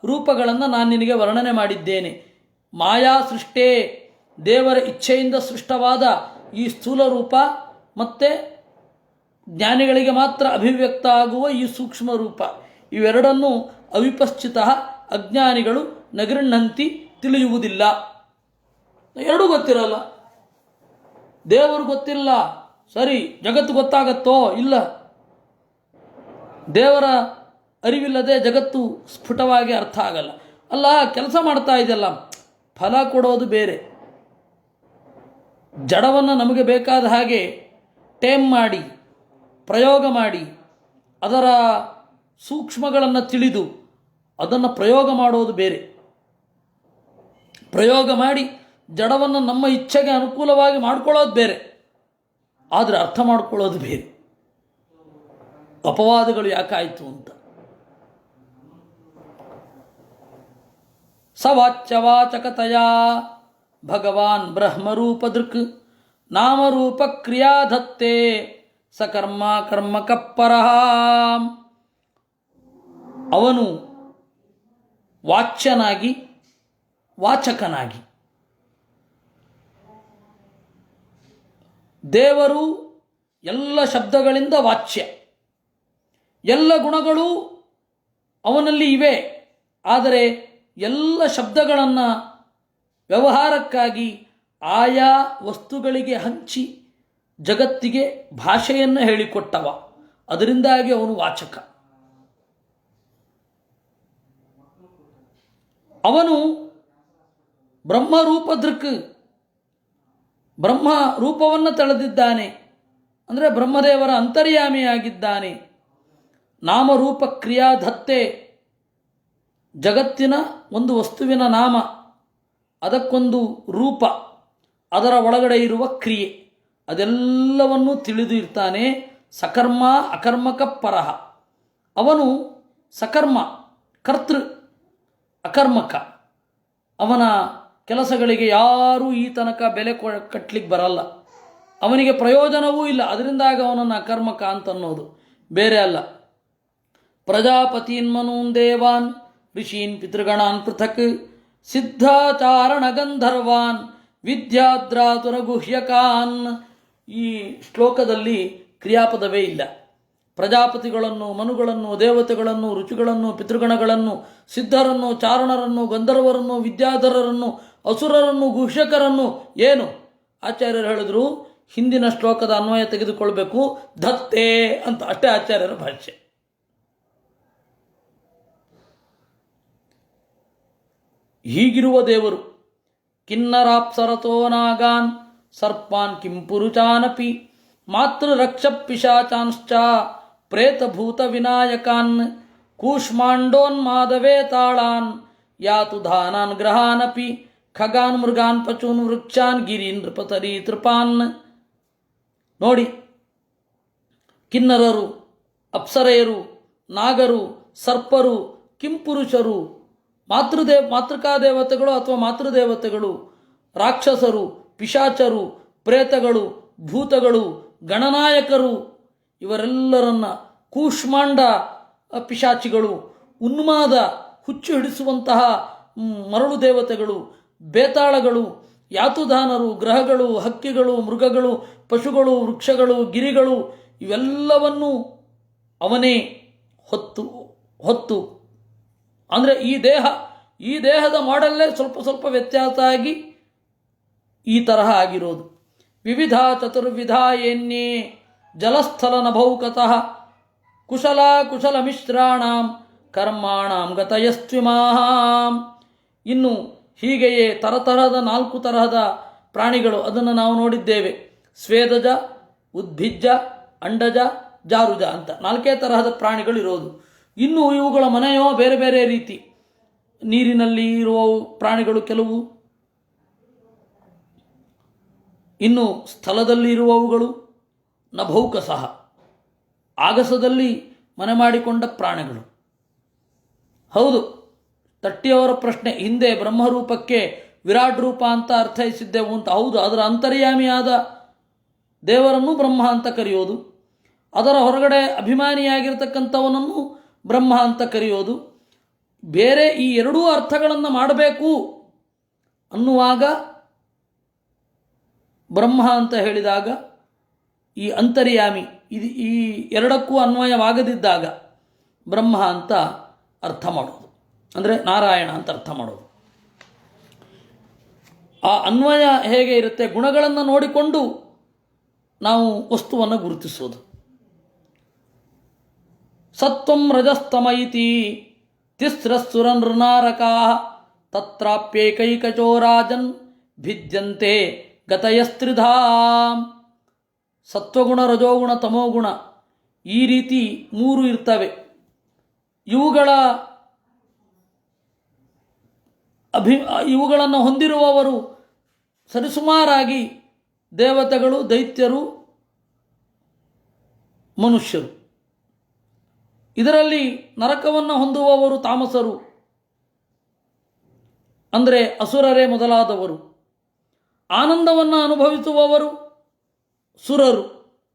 ರೂಪಗಳನ್ನು ನಾನು ನಿನಗೆ ವರ್ಣನೆ ಮಾಡಿದ್ದೇನೆ. ಮಾಯಾ ಸೃಷ್ಟೇ, ದೇವರ ಇಚ್ಛೆಯಿಂದ ಸೃಷ್ಟವಾದ ಈ ಸ್ಥೂಲ ರೂಪ ಮತ್ತು ಜ್ಞಾನಿಗಳಿಗೆ ಮಾತ್ರ ಅಭಿವ್ಯಕ್ತ ಆಗುವ ಈ ಸೂಕ್ಷ್ಮ ರೂಪ, ಇವೆರಡನ್ನೂ ಅವಿಪಶ್ಚಿತ ಅಜ್ಞಾನಿಗಳು ನಗೃಣ್ಣಂತಿ ತಿಳಿಯುವುದಿಲ್ಲ. ಎರಡೂ ಗೊತ್ತಿರಲ್ಲ. ದೇವರು ಗೊತ್ತಿಲ್ಲ, ಸರಿ, ಜಗತ್ತು ಗೊತ್ತಾಗತ್ತೋ? ಇಲ್ಲ. ದೇವರ ಅರಿವಿಲ್ಲದೆ ಜಗತ್ತು ಸ್ಫುಟವಾಗಿ ಅರ್ಥ ಆಗಲ್ಲ. ಅಲ್ಲ, ಕೆಲಸ ಮಾಡ್ತಾ ಇದೆಯಲ್ಲ, ಫಲ ಕೊಡೋದು ಬೇರೆ. ಜಡವನ್ನು ನಮಗೆ ಬೇಕಾದ ಹಾಗೆ ಟೇಮ್ ಮಾಡಿ, ಪ್ರಯೋಗ ಮಾಡಿ, ಅದರ ಸೂಕ್ಷ್ಮಗಳನ್ನು ತಿಳಿದು ಅದನ್ನು ಪ್ರಯೋಗ ಮಾಡೋದು ಬೇರೆ. ಪ್ರಯೋಗ ಮಾಡಿ ಜಡವನ್ನು ನಮ್ಮ ಇಚ್ಛೆಗೆ ಅನುಕೂಲವಾಗಿ ಮಾಡ್ಕೊಳ್ಳೋದು ಬೇರೆ, ಆದರೆ ಅರ್ಥ ಮಾಡ್ಕೊಳ್ಳೋದು ಬೇರೆ. ಅಪವಾದಗಳು ಯಾಕಾಯಿತು ಅಂತ. ಸವಾಚ್ಯವಾಚಕತೆಯ ಭಗವಾನ್ ಬ್ರಹ್ಮರೂಪದೃಕ್ ನಾಮರೂಪ ಕ್ರಿಯಾಧತ್ತೆ ಸಕರ್ಮ ಕರ್ಮಕಪ್ಪರಃ. ಅವನು ವಾಚ್ಯನಾಗಿ ವಾಚಕನಾಗಿ, ದೇವರು ಎಲ್ಲ ಶಬ್ದಗಳಿಂದ ವಾಚ್ಯ, ಎಲ್ಲ ಗುಣಗಳು ಅವನಲ್ಲಿ ಇವೆ. ಆದರೆ ಎಲ್ಲ ಶಬ್ದಗಳನ್ನು ವ್ಯವಹಾರಕ್ಕಾಗಿ ಆಯಾ ವಸ್ತುಗಳಿಗೆ ಹಂಚಿ ಜಗತ್ತಿಗೆ ಭಾಷೆಯನ್ನು ಹೇಳಿಕೊಟ್ಟವ. ಅದರಿಂದಾಗಿ ಅವನು ವಾಚಕ. ಅವನು ಬ್ರಹ್ಮರೂಪದೃಕ್, ಬ್ರಹ್ಮ ರೂಪವನ್ನು ತಳೆದಿದ್ದಾನೆ, ಅಂದರೆ ಬ್ರಹ್ಮದೇವರ ಅಂತರ್ಯಾಮಿಯಾಗಿದ್ದಾನೆ. ನಾಮರೂಪ ಕ್ರಿಯಾಧತ್ತೆ, ಜಗತ್ತಿನ ಒಂದು ವಸ್ತುವಿನ ನಾಮ, ಅದಕ್ಕೊಂದು ರೂಪ, ಅದರ ಒಳಗಡೆ ಇರುವ ಕ್ರಿಯೆ, ಅದೆಲ್ಲವನ್ನೂ ತಿಳಿದು ಇರ್ತಾನೆ. ಸಕರ್ಮ ಅಕರ್ಮಕ ಪರಹ, ಅವನು ಸಕರ್ಮ, ಕರ್ತೃ, ಅಕರ್ಮಕ. ಅವನ ಕೆಲಸಗಳಿಗೆ ಯಾರೂ ಈ ತನಕ ಬೆಲೆ ಕಟ್ಟಲಿಕ್ಕೆ ಬರಲ್ಲ, ಅವನಿಗೆ ಪ್ರಯೋಜನವೂ ಇಲ್ಲ. ಅದರಿಂದಾಗ ಅವನನ್ನು ಅಕರ್ಮಕ ಅಂತ ಅನ್ನೋದು, ಬೇರೆ ಅಲ್ಲ. ಪ್ರಜಾಪತೀನ್ಮನೂನ್ ದೇವಾನ್ ಋಷೀನ್ ಪಿತೃಗಣಾನ್ ಪೃಥಕ್ ಸಿದ್ಧಾಚಾರಣ ಗಂಧರ್ವಾನ್ ವಿದ್ಯಾದ್ರಾತುರ ಗುಹ್ಯಕಾನ್. ಈ ಶ್ಲೋಕದಲ್ಲಿ ಕ್ರಿಯಾಪದವೇ ಇಲ್ಲ. ಪ್ರಜಾಪತಿಗಳನ್ನು, ಮನುಗಳನ್ನು, ದೇವತೆಗಳನ್ನು, ರುಚಿಗಳನ್ನು, ಪಿತೃಗಣಗಳನ್ನು, ಸಿದ್ಧರನ್ನು, ಚಾರಣರನ್ನು, ಗಂಧರ್ವರನ್ನು, ವಿದ್ಯಾಧರರನ್ನು, ಅಸುರರನ್ನು, ಗುಹ್ಯಕರನ್ನು ಏನು ಆಚಾರ್ಯರು ಹೇಳಿದ್ರು? ಹಿಂದಿನ ಶ್ಲೋಕದ ಅನ್ವಯ ತೆಗೆದುಕೊಳ್ಬೇಕು, ಧತ್ತೆ ಅಂತ. ಅಷ್ಟೇ ಆಚಾರ್ಯರ ಭಾಷ್ಯ. ಹೀಗಿರುವ ದೇವರು ಕಿನ್ನರಾಪ್ಸರತೋ ನಾಗಾನ್ ಸರ್ಪಾನ್ ಕಿಂಪುರುಚಾನಪಿ ಮಾತೃರಕ್ಷ ಪಿಶಾಚಾಂಶ್ಚ ಪ್ರೇತಭೂತ ವಿನಾಯಕಾನ್ ಕೂಷ್ಮಾಂಡೋನ್ಮಾದವೇ ತಾಳಾನ್ ಯಾತು ಧಾನಾನ್ ಗ್ರಹಾನಪಿ ಖಗಾನ್ ಮೃಗಾನ್ ಪಚೂನ್ ವೃಕ್ಷಾನ್ ಗಿರೀನ್ ನೃಪತರಿ ತೃಪಾನ್. ನೋಡಿ, ಕಿನ್ನರರು, ಅಪ್ಸರೆಯರು, ನಾಗರು, ಸರ್ಪರು, ಕಿಂಪುರುಷರು, ಮಾತೃಕಾದೇವತೆಗಳು ಅಥವಾ ಮಾತೃದೇವತೆಗಳು, ರಾಕ್ಷಸರು, ಪಿಶಾಚರು, ಪ್ರೇತಗಳು, ಭೂತಗಳು, ಗಣನಾಯಕರು, ಇವರೆಲ್ಲರನ್ನ ಕೂಷ್ಮಾಂಡ ಪಿಶಾಚಿಗಳು, ಉನ್ಮಾದ ಹುಚ್ಚು ಹಿಡಿಸುವಂತಹ ಮರಳು ದೇವತೆಗಳು, ಬೇತಾಳಗಳು, ಯಾತುಧಾನರು, ಗ್ರಹಗಳು, ಹಕ್ಕಿಗಳು, ಮೃಗಗಳು, ಪಶುಗಳು, ವೃಕ್ಷಗಳು, ಗಿರಿಗಳು, ಇವೆಲ್ಲವನ್ನೂ ಅವನೇ ಹೊತ್ತು ಅಂದರೆ ಈ ದೇಹದ ಮಾಡೆಲ್ಲೇ ಸ್ವಲ್ಪ ಸ್ವಲ್ಪ ವ್ಯತ್ಯಾಸ ಆಗಿ ಈ ತರಹ ಆಗಿರೋದು. ವಿವಿಧ ಚತುರ್ವಿಧ ಏನ್ಯೇ ಜಲಸ್ಥಲ ನಭೌಕತಃ ಕುಶಲ ಮಿಶ್ರಾಣಾಂ ಕರ್ಮಾಣಾಂ ಗತಯಸ್ತ್ವಿಮಾಂ. ಇನ್ನು ಹೀಗೆಯೇ ತರತರಹದ 4 ತರಹದ ಪ್ರಾಣಿಗಳು, ಅದನ್ನು ನಾವು ನೋಡಿದ್ದೇವೆ. ಸ್ವೇದಜ, ಉದ್ಭಿಜ್ಜ, ಅಂಡಜ, ಜಾರುಜ ಅಂತ 4 ತರಹದ ಪ್ರಾಣಿಗಳಿರೋದು. ಇನ್ನು ಇವುಗಳ ಮನೆಯೋ ಬೇರೆ ಬೇರೆ ರೀತಿ. ನೀರಿನಲ್ಲಿ ಇರುವ ಪ್ರಾಣಿಗಳು ಕೆಲವು, ಇನ್ನು ಸ್ಥಳದಲ್ಲಿ ಇರುವವುಗಳು, ನಭೌಕ ಸಹ ಆಗಸದಲ್ಲಿ ಮನೆ ಮಾಡಿಕೊಂಡ ಪ್ರಾಣಿಗಳು. ಹೌದು, ತಟ್ಟಿಯವರ ಪ್ರಶ್ನೆ, ಹಿಂದೆ ಬ್ರಹ್ಮರೂಪಕ್ಕೆ ವಿರಾಟ್ ರೂಪ ಅಂತ ಅರ್ಥೈಸಿದ್ದೆವು ಅಂತ. ಹೌದು, ಅದರ ಅಂತರ್ಯಾಮಿಯಾದ ದೇವರನ್ನು ಬ್ರಹ್ಮ ಅಂತ ಕರೆಯೋದು, ಅದರ ಹೊರಗಡೆ ಅಭಿಮಾನಿಯಾಗಿರ್ತಕ್ಕಂಥವನನ್ನು ಬ್ರಹ್ಮ ಅಂತ ಕರೆಯೋದು. ಬೇರೆ ಈ ಎರಡೂ ಅರ್ಥಗಳನ್ನು ಮಾಡಬೇಕು ಅನ್ನುವಾಗ ಬ್ರಹ್ಮ ಅಂತ ಹೇಳಿದಾಗ ಈ ಅಂತರ್ಯಾಮಿ ಈ ಎರಡಕ್ಕೂ ಅನ್ವಯವಾಗದಿದ್ದಾಗ ಬ್ರಹ್ಮ ಅಂತ ಅರ್ಥ ಮಾಡೋದು, ಅಂದರೆ ನಾರಾಯಣ ಅಂತ ಅರ್ಥ ಮಾಡೋದು. ಆ ಅನ್ವಯ ಹೇಗೆ ಇರುತ್ತೆ? ಗುಣಗಳನ್ನು ನೋಡಿಕೊಂಡು ನಾವು ವಸ್ತುವನ್ನು ಗುರುತಿಸೋದು. ಸತ್ವಂ ರಜಸ್ತಮ ಇತಿ ತಿಸ್ರಸ್ಸುರ ನೃನಾರಕಾ ತತ್ರಾಪ್ಯೇಕೈಕಚೋ ರಾಜನ್ ಭಿದ್ಯಂತೆ ಗತಯಸ್ತ್ರಿಧಾ. ಸತ್ವಗುಣ, ರಜೋಗುಣ, ತಮೋಗುಣ ಈ ರೀತಿ ಮೂರು ಇರ್ತವೆ. ಇವುಗಳನ್ನು ಹೊಂದಿರುವವರು ಸರಿಸುಮಾರಾಗಿ ದೇವತೆಗಳು, ದೈತ್ಯರು, ಮನುಷ್ಯರು. ಇದರಲ್ಲಿ ನರಕವನ್ನು ಹೊಂದುವವರು ತಾಮಸರು, ಅಂದರೆ ಅಸುರರೇ ಮೊದಲಾದವರು. ಆನಂದವನ್ನು ಅನುಭವಿಸುವವರು ಸುರರು,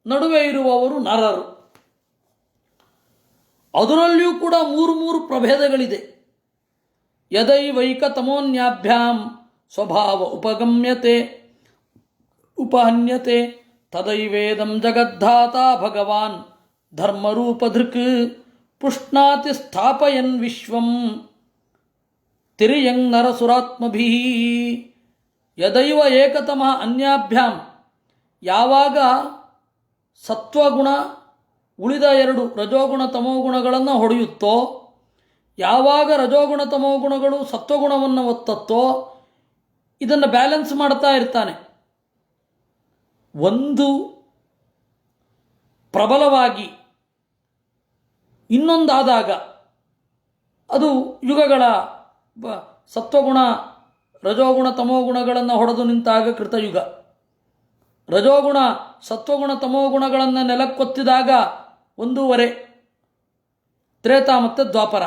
ನಡುವೆ ಇರುವವರು ನರರು. ಅದರಲ್ಲಿಯೂ ಕೂಡ ಮೂರು ಪ್ರಭೇದಗಳಿದೆ. ಯದೈವೈಕ ತಮೋನ್ಯಾಭ್ಯಾಂ ಸ್ವಭಾವ ಉಪಹನ್ಯತೆ ತದೈವೇದಂ ಜಗದ್ಧಾತ ಭಗವಾನ್ ಧರ್ಮರೂಪಧೃಕ್ ಪುಷ್ಣಾತಿ ಸ್ಥಾಪಯನ್ ವಿಶ್ವಂ ತಿರ್ಯಂಗ್ ನರಸುರಾತ್ಮಭಿಃ. ಯದೈವ ಏಕತಮಃ ಅನ್ಯಾಭ್ಯಾಂ, ಯಾವಾಗ ಸತ್ವಗುಣ ಉಳಿದ ಎರಡು ರಜೋಗುಣ ತಮೋಗುಣಗಳನ್ನು ಹೊಡೆಯುತ್ತೋ, ಯಾವಾಗ ರಜೋಗುಣ ತಮೋಗುಣಗಳು ಸತ್ವಗುಣವನ್ನು ಒತ್ತತ್ತೋ, ಇದನ್ನು ಬ್ಯಾಲೆನ್ಸ್ ಮಾಡ್ತಾ ಇರ್ತಾನೆ. ಒಂದು ಪ್ರಬಲವಾಗಿ ಇನ್ನೊಂದಾದಾಗ ಅದು ಯುಗಗಳ ಸತ್ವಗುಣ ರಜೋಗುಣ ತಮೋಗುಣಗಳನ್ನು ಹೊಡೆದು ನಿಂತಾಗ ಕೃತಯುಗ, ರಜೋಗುಣ ಸತ್ವಗುಣ ತಮೋಗುಣಗಳನ್ನು ನೆಲಕ್ಕೊತ್ತಿದಾಗ 1.5 ತ್ರೇತ ಮತ್ತು ದ್ವಾಪರ,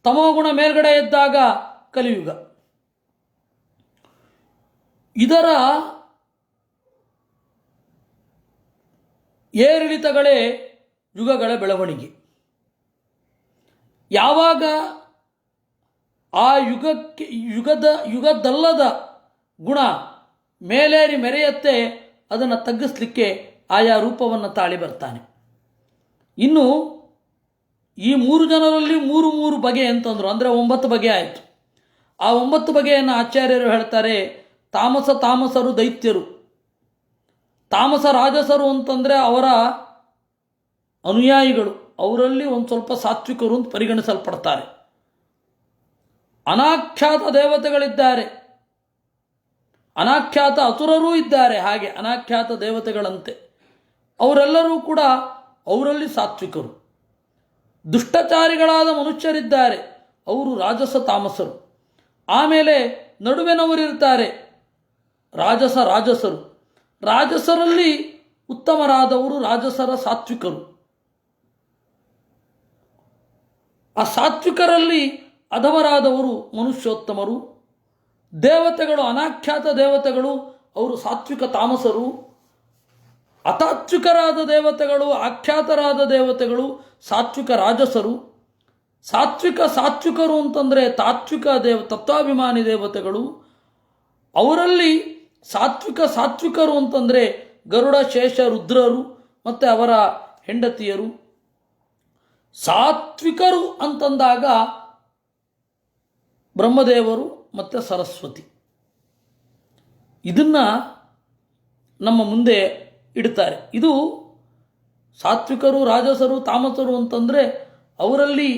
ತಮೋಗುಣ ಮೇಲ್ಗಡೆ ಎದ್ದಾಗ ಕಲಿಯುಗ. ಇದರ ಏರಿಳಿತಗಳೇ ಯುಗಗಳ ಬೆಳವಣಿಗೆ. ಯಾವಾಗ ಆ ಯುಗದಲ್ಲದ ಗುಣ ಮೇಲೇರಿ ಮೆರೆಯತ್ತೆ, ಅದನ್ನು ತಗ್ಗಿಸ್ಲಿಕ್ಕೆ ಆಯಾ ರೂಪವನ್ನು ತಾಳಿ ಬರ್ತಾನೆ. ಇನ್ನು ಈ 3 ಜನರಲ್ಲಿ 3 ಬಗೆ ಅಂತಂದರು, ಅಂದರೆ 9 ಬಗೆ ಆಯಿತು. ಆ 9 ಬಗೆಯನ್ನು ಆಚಾರ್ಯರು ಹೇಳ್ತಾರೆ. ತಾಮಸರು ದೈತ್ಯರು, ತಾಮಸ ರಾಜಸರು ಅಂತಂದರೆ ಅವರ ಅನುಯಾಯಿಗಳು, ಅವರಲ್ಲಿ ಒಂದು ಸ್ವಲ್ಪ ಸಾತ್ವಿಕರು ಅಂತ ಪರಿಗಣಿಸಲ್ಪಡ್ತಾರೆ. ಅನಾಖ್ಯಾತ ದೇವತೆಗಳಿದ್ದಾರೆ, ಅನಾಖ್ಯಾತ ಅಸುರರೂ ಇದ್ದಾರೆ. ಹಾಗೆ ಅನಾಖ್ಯಾತ ದೇವತೆಗಳಂತೆ ಅವರೆಲ್ಲರೂ ಕೂಡ ಅವರಲ್ಲಿ ಸಾತ್ವಿಕರು. ದುಷ್ಟಚಾರಿಗಳಾದ ಮನುಷ್ಯರಿದ್ದಾರೆ, ಅವರು ರಾಜಸ ತಾಮಸರು. ಆಮೇಲೆ ನಡುವಿನವರಿರ್ತಾರೆ, ರಾಜಸರು. ರಾಜಸರಲ್ಲಿ ಉತ್ತಮರಾದವರು ರಾಜಸರ ಸಾತ್ವಿಕರು. ಆ ಸಾತ್ವಿಕರಲ್ಲಿ ಅಧಮರಾದವರು ಮನುಷ್ಯೋತ್ತಮರು. ದೇವತೆಗಳು, ಅನಾಖ್ಯಾತ ದೇವತೆಗಳು, ಅವರು ಸಾತ್ವಿಕ ತಾಮಸರು. ಅತಾತ್ವಿಕರಾದ ದೇವತೆಗಳು, ಆಖ್ಯಾತರಾದ ದೇವತೆಗಳು ಸಾತ್ವಿಕ ರಾಜಸರು. ಸಾತ್ವಿಕರು ಅಂತಂದರೆ ತಾತ್ವಿಕ ತತ್ವಾಭಿಮಾನಿ ದೇವತೆಗಳು. ಅವರಲ್ಲಿ ಸಾತ್ವಿಕರು ಅಂತಂದರೆ ಗರುಡ, ಶೇಷ, ರುದ್ರರು ಮತ್ತು ಅವರ ಹೆಂಡತಿಯರು. ಸಾತ್ವಿಕರು ಅಂತಂದಾಗ ಬ್ರಹ್ಮದೇವರು ಮತ್ತು ಸರಸ್ವತಿ. ಇದನ್ನು ನಮ್ಮ ಮುಂದೆ ಇಡ್ತಾರೆ. ಇದು ಸಾತ್ವಿಕರು, ರಾಜಸರು, ತಾಮಸರು ಅಂತಂದರೆ ಅವರಲ್ಲಿ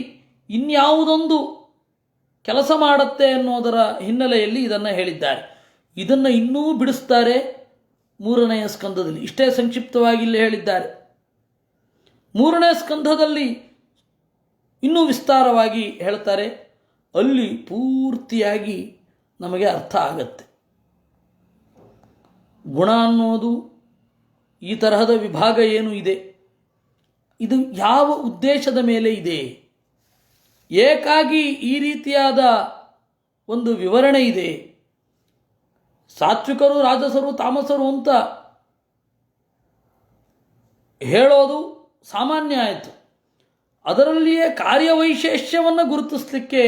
ಇನ್ಯಾವುದೊಂದು ಕೆಲಸ ಮಾಡುತ್ತೆ ಅನ್ನೋದರ ಹಿನ್ನೆಲೆಯಲ್ಲಿ ಇದನ್ನು ಹೇಳಿದ್ದಾರೆ. ಇದನ್ನು ಇನ್ನೂ ಬಿಡಿಸ್ತಾರೆ 3ನೆಯ ಸ್ಕಂದದಲ್ಲಿ. ಇಷ್ಟೇ ಸಂಕ್ಷಿಪ್ತವಾಗಿ ಇಲ್ಲಿ ಹೇಳಿದ್ದಾರೆ. 3ನೇ ಸ್ಕಂದದಲ್ಲಿ ಇನ್ನೂ ವಿಸ್ತಾರವಾಗಿ ಹೇಳ್ತಾರೆ. ಅಲ್ಲಿ ಪೂರ್ತಿಯಾಗಿ ನಮಗೆ ಅರ್ಥ ಆಗತ್ತೆ. ಗುಣ ಅನ್ನೋದು ಈ ತರಹದ ವಿಭಾಗ ಏನು ಇದೆ, ಇದು ಯಾವ ಉದ್ದೇಶದ ಮೇಲೆ ಇದೆ, ಏಕಾಗಿ ಈ ರೀತಿಯಾದ ಒಂದು ವಿವರಣೆ ಇದೆ. ಸಾತ್ವಿಕರು, ರಾಜಸರು, ತಾಮಸರು ಅಂತ ಹೇಳೋದು ಸಾಮಾನ್ಯ ಆಯಿತು. ಅದರಲ್ಲಿಯೇ ಕಾರ್ಯವೈಶೇಷ್ಯವನ್ನು ಗುರುತಿಸಲಿಕ್ಕೆ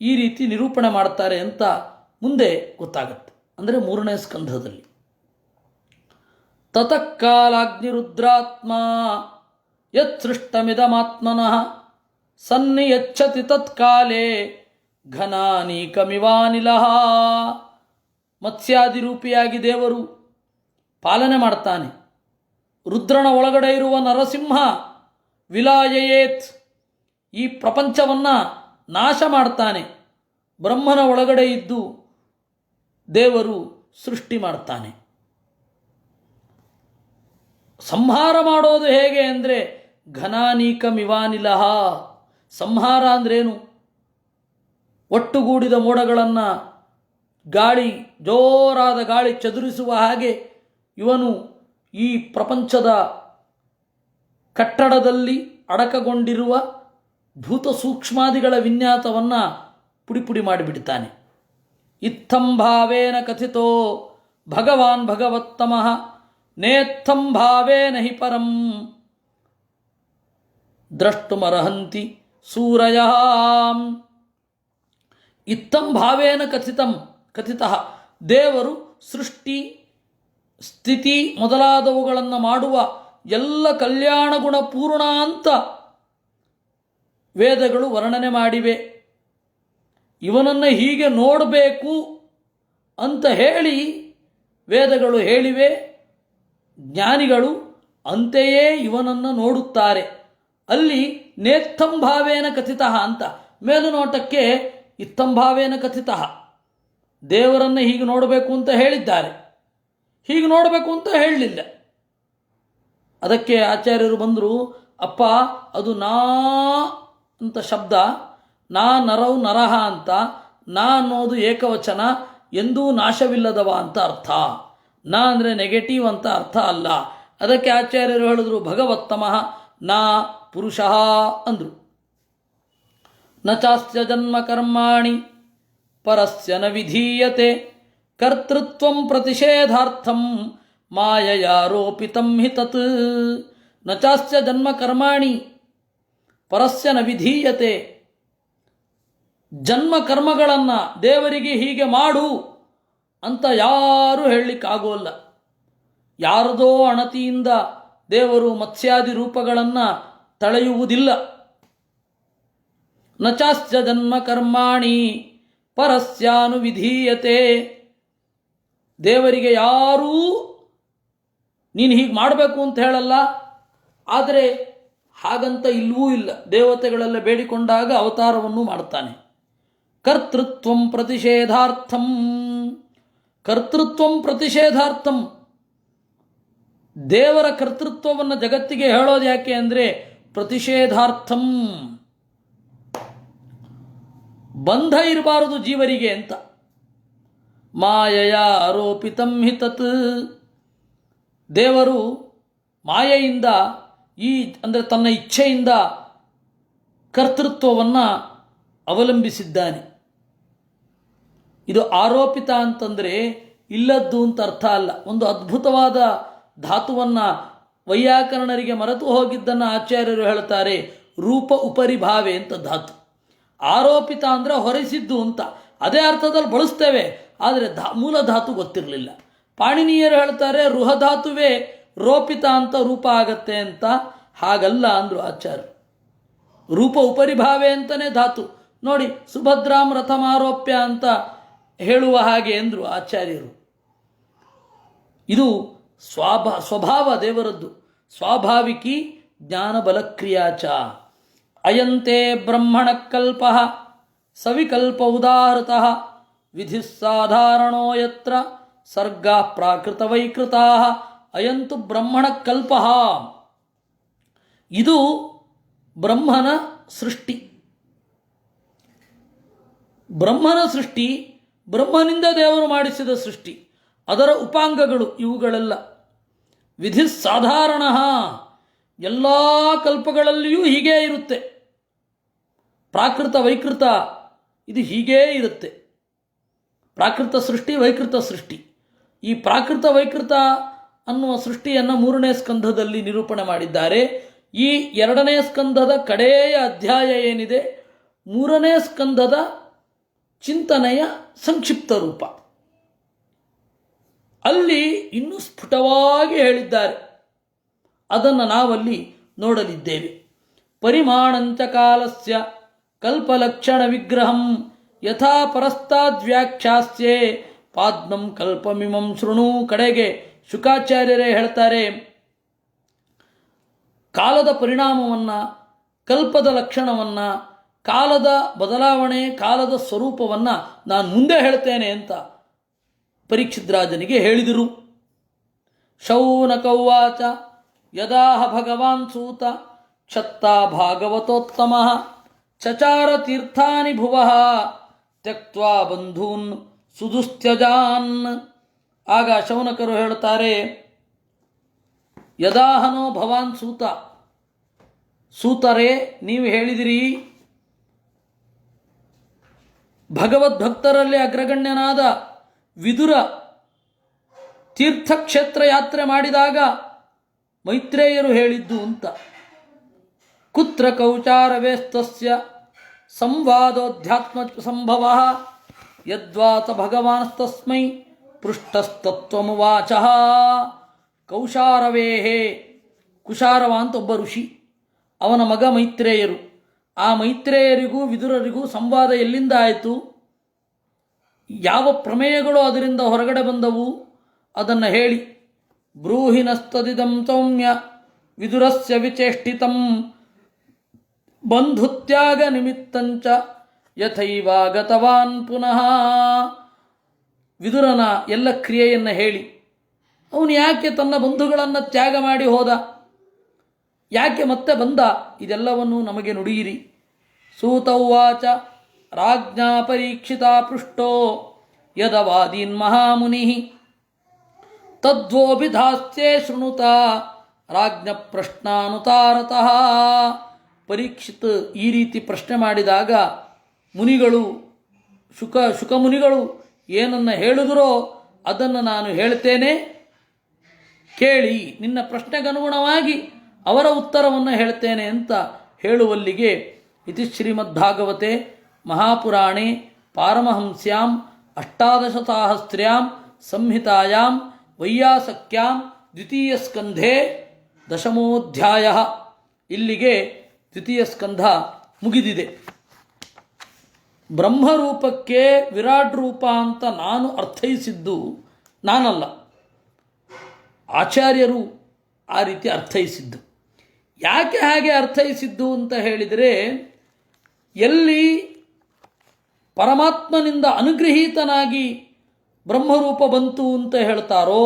ಈ ರೀತಿ ನಿರೂಪಣೆ ಮಾಡ್ತಾರೆ ಅಂತ ಮುಂದೆ ಗೊತ್ತಾಗತ್ತೆ. ಅಂದರೆ 3ನೇ ಸ್ಕಂಧದಲ್ಲಿ ತತಃ ಕಾಲಾಗ್ನಿರುದ್ರಾತ್ಮ ಯತ್ ಸೃಷ್ಟಮಿದಮಾತ್ಮನಃ ಸನ್ನಿಯಚ್ಛತಿ ತತ್ಕಾಲೇ ಘನಾನೀಕಮಿವಾನಿಲಃ. ಮತ್ಸ್ಯಾದಿರೂಪಿಯಾಗಿ ದೇವರು ಪಾಲನೆ ಮಾಡ್ತಾನೆ. ರುದ್ರನ ಒಳಗಡೆ ಇರುವ ನರಸಿಂಹ ವಿಲಾಯಯೇತ್, ಈ ಪ್ರಪಂಚವನ್ನು ನಾಶ ಮಾಡ್ತಾನೆ. ಬ್ರಹ್ಮನ ಒಳಗಡೆ ಇದ್ದು ದೇವರು ಸೃಷ್ಟಿ ಮಾಡ್ತಾನೆ. ಸಂಹಾರ ಮಾಡೋದು ಹೇಗೆ ಅಂದರೆ ಘನಾನೀಕಮಿವಾನಿಲಃ. ಸಂಹಾರ ಅಂದ್ರೇನು? ಒಟ್ಟುಗೂಡಿದ ಮೋಡಗಳನ್ನು ಗಾಳಿ, ಜೋರಾದ ಗಾಳಿ ಚದುರಿಸುವ ಹಾಗೆ ಇವನು ಈ ಪ್ರಪಂಚದ ಕಟ್ಟಡದಲ್ಲಿ ಅಡಕಗೊಂಡಿರುವ ಭೂತ ಸೂಕ್ಷ್ಮಾದಿಗಳ ವಿನ್ಯಾಸವನ್ನು ಪುಡಿ ಮಾಡಿಬಿಡ್ತಾನೆ. ಇತ್ತಂ ಭಾವೇನ ಕಥಿತೋ ಭಗವಾನ್ ಭಗವತ್ತಮಃ ನೇತ್ತಂ ಭಾವೇನ ಹಿ ಪರಂ ದ್ರಷ್ಟುಮರ್ಹಂತಿ ಸೂರಯಃ. ಇತ್ತಂ ಭಾವೇನ ಕಥಿತಃ, ದೇವರು ಸೃಷ್ಟಿ ಸ್ಥಿತಿ ಮೊದಲಾದವುಗಳನ್ನು ಮಾಡುವ ಎಲ್ಲ ಕಲ್ಯಾಣ ಗುಣ ಪೂರ್ಣ ಅಂತ ವೇದಗಳು ವರ್ಣನೆ ಮಾಡಿವೆ. ಇವನನ್ನು ಹೀಗೆ ನೋಡಬೇಕು ಅಂತ ಹೇಳಿ ವೇದಗಳು ಹೇಳಿವೆ. ಜ್ಞಾನಿಗಳು ಅಂತೆಯೇ ಇವನನ್ನು ನೋಡುತ್ತಾರೆ. ಅಲ್ಲಿ ನೇತ್ತಂ ಭಾವೇನ ಕಥಿತಃ ಅಂತ, ಮೇಲುನೋಟಕ್ಕೆ ಇತ್ತಂ ಭಾವೇನ ಕಥಿತಃ, ದೇವರನ್ನು ಹೀಗೆ ನೋಡಬೇಕು ಅಂತ ಹೇಳಿದ್ದಾರೆ, ಹೀಗೆ ನೋಡಬೇಕು ಅಂತ ಹೇಳಲಿಲ್ಲ. ಅದಕ್ಕೆ ಆಚಾರ್ಯರು ಬಂದರು, ಅಪ್ಪ ಅದು ನಾ ಅಂತ ಶಬ್ದ, ನಾ ನರವು ನರಹ ಅಂತ, ನಾ ಅನ್ನೋದು ಏಕವಚನ, ಎಂದೂ ನಾಶವಿಲ್ಲದವ ಅಂತ ಅರ್ಥ. ನಾ ಅಂದರೆ ನೆಗೆಟಿವ್ ಅಂತ ಅರ್ಥ ಅಲ್ಲ. ಅದಕ್ಕೆ ಆಚಾರ್ಯರು ಹೇಳಿದ್ರು ಭಗವತ್ತಮಃ ನಾ ಪುರುಷಃ ಅಂದರು. ನ ಚಾಸ್ಯ ಜನ್ಮ ಕರ್ಮಾಣಿ ಪರಸ್ಯ ನ ವಿಧೀಯತೆ ಕರ್ತೃತ್ವಂ ಪ್ರತಿಷೇಧಾರ್ಥಂ ಮಾಯಯಾರೋಪಿತಂ ಹಿ ತತ್. ನ ಚಾಸ್ಯ ಜನ್ಮ ಕರ್ಮಾಣಿ ಪರಸ್ಯ ನ ವಿಧೀಯತೆ. ಜನ್ಮ ಕರ್ಮಗಳನ್ನು ದೇವರಿಗೆ ಹೀಗೆ ಮಾಡು ಅಂತ ಯಾರೂ ಹೇಳಲಿಕ್ಕಾಗೋಲ್ಲ. ಯಾರದೋ ಅಣತಿಯಿಂದ ದೇವರು ಮತ್ಸ್ಯಾದಿ ರೂಪಗಳನ್ನು ತಳೆಯುವುದಿಲ್ಲ. ನ ಚಾಸ್ಯ ಜನ್ಮ ಕರ್ಮಾಣಿ ಪರಸ್ಯಾನು ವಿಧೀಯತೆ. ದೇವರಿಗೆ ಯಾರೂ ನೀನು ಹೀಗೆ ಮಾಡಬೇಕು ಅಂತ ಹೇಳಲ್ಲ. ಆದರೆ ಹಾಗಂತ ಇಲ್ಲವೂ ಇಲ್ಲ. ದೇವತೆಗಳೆಲ್ಲ ಬೇಡಿಕೊಂಡಾಗ ಅವತಾರವನ್ನು ಮಾಡ್ತಾನೆ. ಕರ್ತೃತ್ವಂ ಪ್ರತಿಷೇಧಾರ್ಥಂ. ಕರ್ತೃತ್ವಂ ಪ್ರತಿಷೇಧಾರ್ಥಂ. ದೇವರ ಕರ್ತೃತ್ವವನ್ನು ಜಗತ್ತಿಗೆ ಹೇಳೋದು ಯಾಕೆ ಅಂದರೆ ಪ್ರತಿಷೇಧಾರ್ಥಂ. ಬಂಧ ಇರಬಾರದು ಜೀವರಿಗೆ ಅಂತ. ಮಾಯೆಯ ಆರೋಪಿತಂ ಹಿ ತತ್. ದೇವರು ಮಾಯೆಯಿಂದ ಅಂದರೆ ತನ್ನ ಇಚ್ಛೆಯಿಂದ ಕರ್ತೃತ್ವವನ್ನು ಅವಲಂಬಿಸಿದ್ದಾನೆ. ಇದು ಆರೋಪಿತ ಅಂತಂದರೆ ಇಲ್ಲದ್ದು ಅಂತ ಅರ್ಥ ಅಲ್ಲ. ಒಂದು ಅದ್ಭುತವಾದ ಧಾತುವನ್ನು ವೈಯಾಕರಣರಿಗೆ ಮರೆತು ಹೋಗಿದ್ದನ್ನು ಆಚಾರ್ಯರು ಹೇಳ್ತಾರೆ, ರೂಪ ಉಪರಿಭಾವೆ ಅಂತ ಧಾತು. ಆರೋಪಿತ ಅಂದರೆ ಹೊರಿಸಿದ್ದು ಅಂತ ಅದೇ ಅರ್ಥದಲ್ಲಿ ಬಳಸ್ತೇವೆ, ಆದರೆ ಮೂಲ ಧಾತು ಗೊತ್ತಿರಲಿಲ್ಲ. ಪಾಣಿನೀಯರು ಹೇಳ್ತಾರೆ ರುಹಧಾತುವೇ ರೋಪಿತ ಅಂತ ರೂಪ ಆಗತ್ತೆ ಅಂತ. ಹಾಗಲ್ಲ ಅಂದರು ಆಚಾರ್ಯರು. ರೂಪ ಉಪರಿಭಾವೆ ಅಂತಲೇ ಧಾತು. ನೋಡಿ, ಸುಭದ್ರಾಂ ರಥಮಾರೋಪ್ಯ ಅಂತ ಹೇಳುವ ಹಾಗೆ ಎಂದರು ಆಚಾರ್ಯರು. ಇದು ಸ್ವಭಾವ ದೇವರದ್ದು. ಸ್ವಾಭಾವಿಕಿ ಜ್ಞಾನ ಬಲಕ್ರಿಯಾಚ. ಅಯಂತೆ ಬ್ರಹ್ಮಣ ಕಲ್ಪ ಸವಿಕಲ್ಪ ಉದಾಹೃತಃ ವಿಧಿ ಸಾಧಾರಣೋ ಯತ್ರ ಸರ್ಗ ಪ್ರಾಕೃತ ವೈಕೃತಾ ಅಯಂತು ಬ್ರಹ್ಮಣ ಕಲ್ಪ. ಇದು ಬ್ರಹ್ಮನ ಸೃಷ್ಟಿ. ಬ್ರಹ್ಮನ ಸೃಷ್ಟಿ, ಬ್ರಹ್ಮನಿಂದ ದೇವರು ಮಾಡಿಸಿದ ಸೃಷ್ಟಿ, ಅದರ ಉಪಾಂಗಗಳು ಇವುಗಳೆಲ್ಲ. ವಿಧಿ ಸಾಧಾರಣ, ಎಲ್ಲ ಕಲ್ಪಗಳಲ್ಲಿಯೂ ಹೀಗೇ ಇರುತ್ತೆ. ಪ್ರಾಕೃತ ವೈಕೃತ ಇದು ಹೀಗೇ ಇರುತ್ತೆ. ಪ್ರಾಕೃತ ಸೃಷ್ಟಿ, ವೈಕೃತ ಸೃಷ್ಟಿ. ಈ ಪ್ರಾಕೃತ ವೈಕೃತ ಅನ್ನುವ ಸೃಷ್ಟಿಯನ್ನು 3ನೇ ಸ್ಕಂಧದಲ್ಲಿ ನಿರೂಪಣೆ ಮಾಡಿದ್ದಾರೆ. ಈ 2ನೇ ಸ್ಕಂಧದ ಕಡೆಯ ಅಧ್ಯಾಯ ಏನಿದೆ, 3ನೇ ಸ್ಕಂಧದ ಚಿಂತನೆಯ ಸಂಕ್ಷಿಪ್ತ ರೂಪ. ಅಲ್ಲಿ ಇನ್ನೂ ಸ್ಫುಟವಾಗಿ ಹೇಳಿದ್ದಾರೆ. ಅದನ್ನು ನಾವಲ್ಲಿ ನೋಡಲಿದ್ದೇವೆ. ಪರಿಮಾಣಂಚ ಕಾಲಸ್ಯ ಕಲ್ಪಲಕ್ಷಣ ವಿಗ್ರಹಂ ಯಥಾ ಪರಸ್ತಾದ್ವ್ಯಾಖ್ಯಾಸ್ಯೆ ಪಾದ್ಮಂ ಕಲ್ಪಮಿಮಂ ಶೃಣು. ಕಡೆಗೆ ಶುಕಾಚಾರ್ಯರೇ ಹೇಳ್ತಾರೆ, ಕಾಲದ ಪರಿಣಾಮವನ್ನು, ಕಲ್ಪದ ಲಕ್ಷಣವನ್ನು, ಕಾಲದ ಬದಲಾವಣೆ, ಕಾಲದ ಸ್ವರೂಪವನ್ನು ನಾನು ಮುಂದೆ ಹೇಳ್ತೇನೆ ಅಂತ ಪರೀಕ್ಷಿದ್ರಾಜನಿಗೆ ಹೇಳಿದರು. ಶೌನಕೌವಾಚ ಯದಾಹ ಭಗವಾನ್ ಸೂತ ಕ್ಷತ್ತಾ ಭಾಗವತೋತ್ತಮ ಚಚಾರ ತೀರ್ಥಾನಿ ಭುವಃ ತ್ಯಕ್ತ್ವಾ ಬಂಧೂನ್ ಸುದುಸ್ತ್ಯಜಾನ್. ಆಗ ಶೌನಕರು ಹೇಳುತ್ತಾರೆ, ಯದಾಹನೋ ಭವಾನ್ ಸೂತ, ಸೂತರೇ ನೀವು ಹೇಳಿದಿರಿ, ಭಗವದ್ಭಕ್ತರಲ್ಲಿ ಅಗ್ರಗಣ್ಯನಾದ ವಿದುರ ತೀರ್ಥಕ್ಷೇತ್ರ ಯಾತ್ರೆ ಮಾಡಿದಾಗ ಮೈತ್ರೇಯರು ಹೇಳಿದ್ದು ಅಂತ. ಕುತ್ರ ಕೌಚಾರವೇಸ್ತಸ್ಯ ಸಂವಾದೋಧ್ಯಾತ್ಮ ಸಂಭವ ಯದ್ವಾತ ಭಗವಾನಸ್ತಸ್ಮೈ ಪೃಷ್ಟಸ್ತತ್ವಮುವಾಚ. ಕೌಶಾರವೇಹೇ, ಕುಶಾರವ ಅಂತ ಒಬ್ಬ ಋಷಿ, ಅವನ ಮಗ ಮೈತ್ರೇಯರು. ಆ ಮೈತ್ರೇಯರಿಗೂ ವಿದುರರಿಗೂ ಸಂವಾದ ಎಲ್ಲಿಂದ ಆಯಿತು, ಯಾವ ಪ್ರಮೇಯಗಳು ಅದರಿಂದ ಹೊರಗಡೆ ಬಂದವು ಅದನ್ನು ಹೇಳಿ. ಬ್ರೂಹಿನಸ್ತದಿದಂ ಸೌಮ್ಯ ವಿದುರಸ್ಯ ವಿಚೇಷ್ಟಿತಂ ಬಂಧುತ್ಯಾಗ ನಿಮಿತ್ತಂಚ ಯಥೈವಾಗತವಾನ್ ಪುನಃ. ವಿದುರನ ಎಲ್ಲ ಕ್ರಿಯೆಯನ್ನು ಹೇಳಿ, ಅವನು ಯಾಕೆ ತನ್ನ ಬಂಧುಗಳನ್ನು ತ್ಯಾಗ ಮಾಡಿ ಹೋದ, ಯಾಕೆ ಮತ್ತೆ ಬಂದ, ಇದೆಲ್ಲವನ್ನೂ ನಮಗೆ ನುಡಿಯಿರಿ. ಸೂತೌವಾಚ ರಾಜ್ಞಾ ಪರೀಕ್ಷಿತಾ ಪೃಷ್ಟೋ ಯದವಾದೀನ್ ಮಹಾಮುನಿ ತದ್ವೋಭಿಧಾಸ್ಯೆ ಶೃಣುತ ರಾಜ್ಞ ಪ್ರಶ್ನಾನುತಾರತಃ. ಪರೀಕ್ಷಿತ್ ಈ ರೀತಿ ಪ್ರಶ್ನೆ ಮಾಡಿದಾಗ ಮುನಿಗಳು, ಶುಕಮುನಿಗಳು ಏನನ್ನು ಹೇಳಿದರೋ ಅದನ್ನು ನಾನು ಹೇಳ್ತೇನೆ, ಕೇಳಿ, ನಿನ್ನ ಪ್ರಶ್ನೆಗನುಗುಣವಾಗಿ ಅವರ ಉತ್ತರವನ್ನು ಹೇಳ್ತೇನೆ ಅಂತ ಹೇಳುವಲ್ಲಿಗೆ ಇತಿ ಶ್ರೀಮದ್ಭಾಗವತೆ ಮಹಾಪುರಾಣೆ ಪಾರಮಹಂಸ್ಯಾಂ ಅಷ್ಟಾದಶಸಾಹಸ್ರ್ಯಾಂ ಸಂಹಿತಾಯಾಂ ವೈಯಾಸಕ್ಯಾಂ ದ್ವಿತೀಯ ಸ್ಕಂಧೆ ದಶಮೋಧ್ಯಾಯ. ಇಲ್ಲಿಗೆ ದ್ವಿತೀಯ ಸ್ಕಂಧ ಮುಗಿದಿದೆ. ಬ್ರಹ್ಮರೂಪಕ್ಕೆ ವಿರಾಟ್ ರೂಪ ಅಂತ ನಾನು ಅರ್ಥೈಸಿದ್ದು ನಾನಲ್ಲ, ಆಚಾರ್ಯರು ಆ ರೀತಿ ಅರ್ಥೈಸಿದ್ದು. ಯಾಕೆ ಹಾಗೆ ಅರ್ಥೈಸಿದ್ದು ಅಂತ ಹೇಳಿದರೆ, ಎಲ್ಲಿ ಪರಮಾತ್ಮನಿಂದ ಅನುಗೃಹೀತನಾಗಿ ಬ್ರಹ್ಮರೂಪ ಬಂತು ಅಂತ ಹೇಳ್ತಾರೋ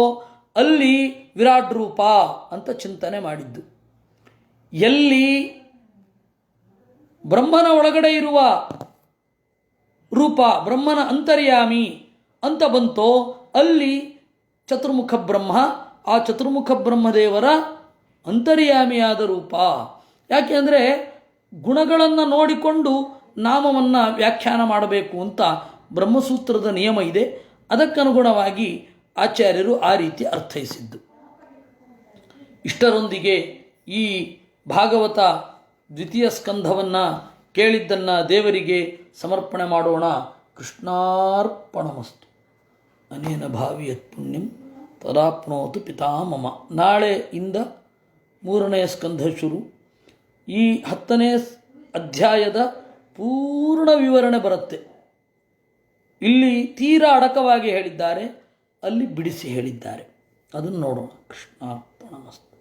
ಅಲ್ಲಿ ವಿರಾಟ್ ರೂಪ ಅಂತ ಚಿಂತನೆ ಮಾಡಿದ್ದು. ಎಲ್ಲಿ ಬ್ರಹ್ಮನ ಒಳಗಡೆ ಇರುವ ರೂಪ ಬ್ರಹ್ಮನ ಅಂತರ್ಯಾಮಿ ಅಂತ ಬಂತೋ ಅಲ್ಲಿ ಚತುರ್ಮುಖ ಬ್ರಹ್ಮ, ಆ ಚತುರ್ಮುಖ ಬ್ರಹ್ಮದೇವರ ಅಂತರ್ಯಾಮಿಯಾದ ರೂಪ. ಯಾಕೆ ಅಂದರೆ ಗುಣಗಳನ್ನು ನೋಡಿಕೊಂಡು ನಾಮವನ್ನು ವ್ಯಾಖ್ಯಾನ ಮಾಡಬೇಕು ಅಂತ ಬ್ರಹ್ಮಸೂತ್ರದ ನಿಯಮ ಇದೆ. ಅದಕ್ಕನುಗುಣವಾಗಿ ಆಚಾರ್ಯರು ಆ ರೀತಿ ಅರ್ಥೈಸಿದ್ದು. ಇಷ್ಟರೊಂದಿಗೆ ಈ ಭಾಗವತ ದ್ವಿತೀಯ ಸ್ಕಂಧವನ್ನು ಕೇಳಿದ್ದನ್ನು ದೇವರಿಗೆ ಸಮರ್ಪಣೆ ಮಾಡೋಣ. ಕೃಷ್ಣಾರ್ಪಣಮಸ್ತು. ಅನೇನ ಭಾವಿಯತ್ ಪುಣ್ಯಂ ತದಾಪ್ನೋತು ಪಿತಾಮಮ. ನಾಳೆಯಿಂದ 3ನೇ ಸ್ಕಂಧ ಶುರು. ಈ 10ನೇ ಅಧ್ಯಾಯದ ಪೂರ್ಣ ವಿವರಣೆ ಬರುತ್ತೆ. ಇಲ್ಲಿ ತೀರಾ ಅಡಕವಾಗಿ ಹೇಳಿದ್ದಾರೆ, ಅಲ್ಲಿ ಬಿಡಿಸಿ ಹೇಳಿದ್ದಾರೆ. ಅದನ್ನು ನೋಡೋಣ. ಕೃಷ್ಣಾರ್ಪಣಮಸ್ತು.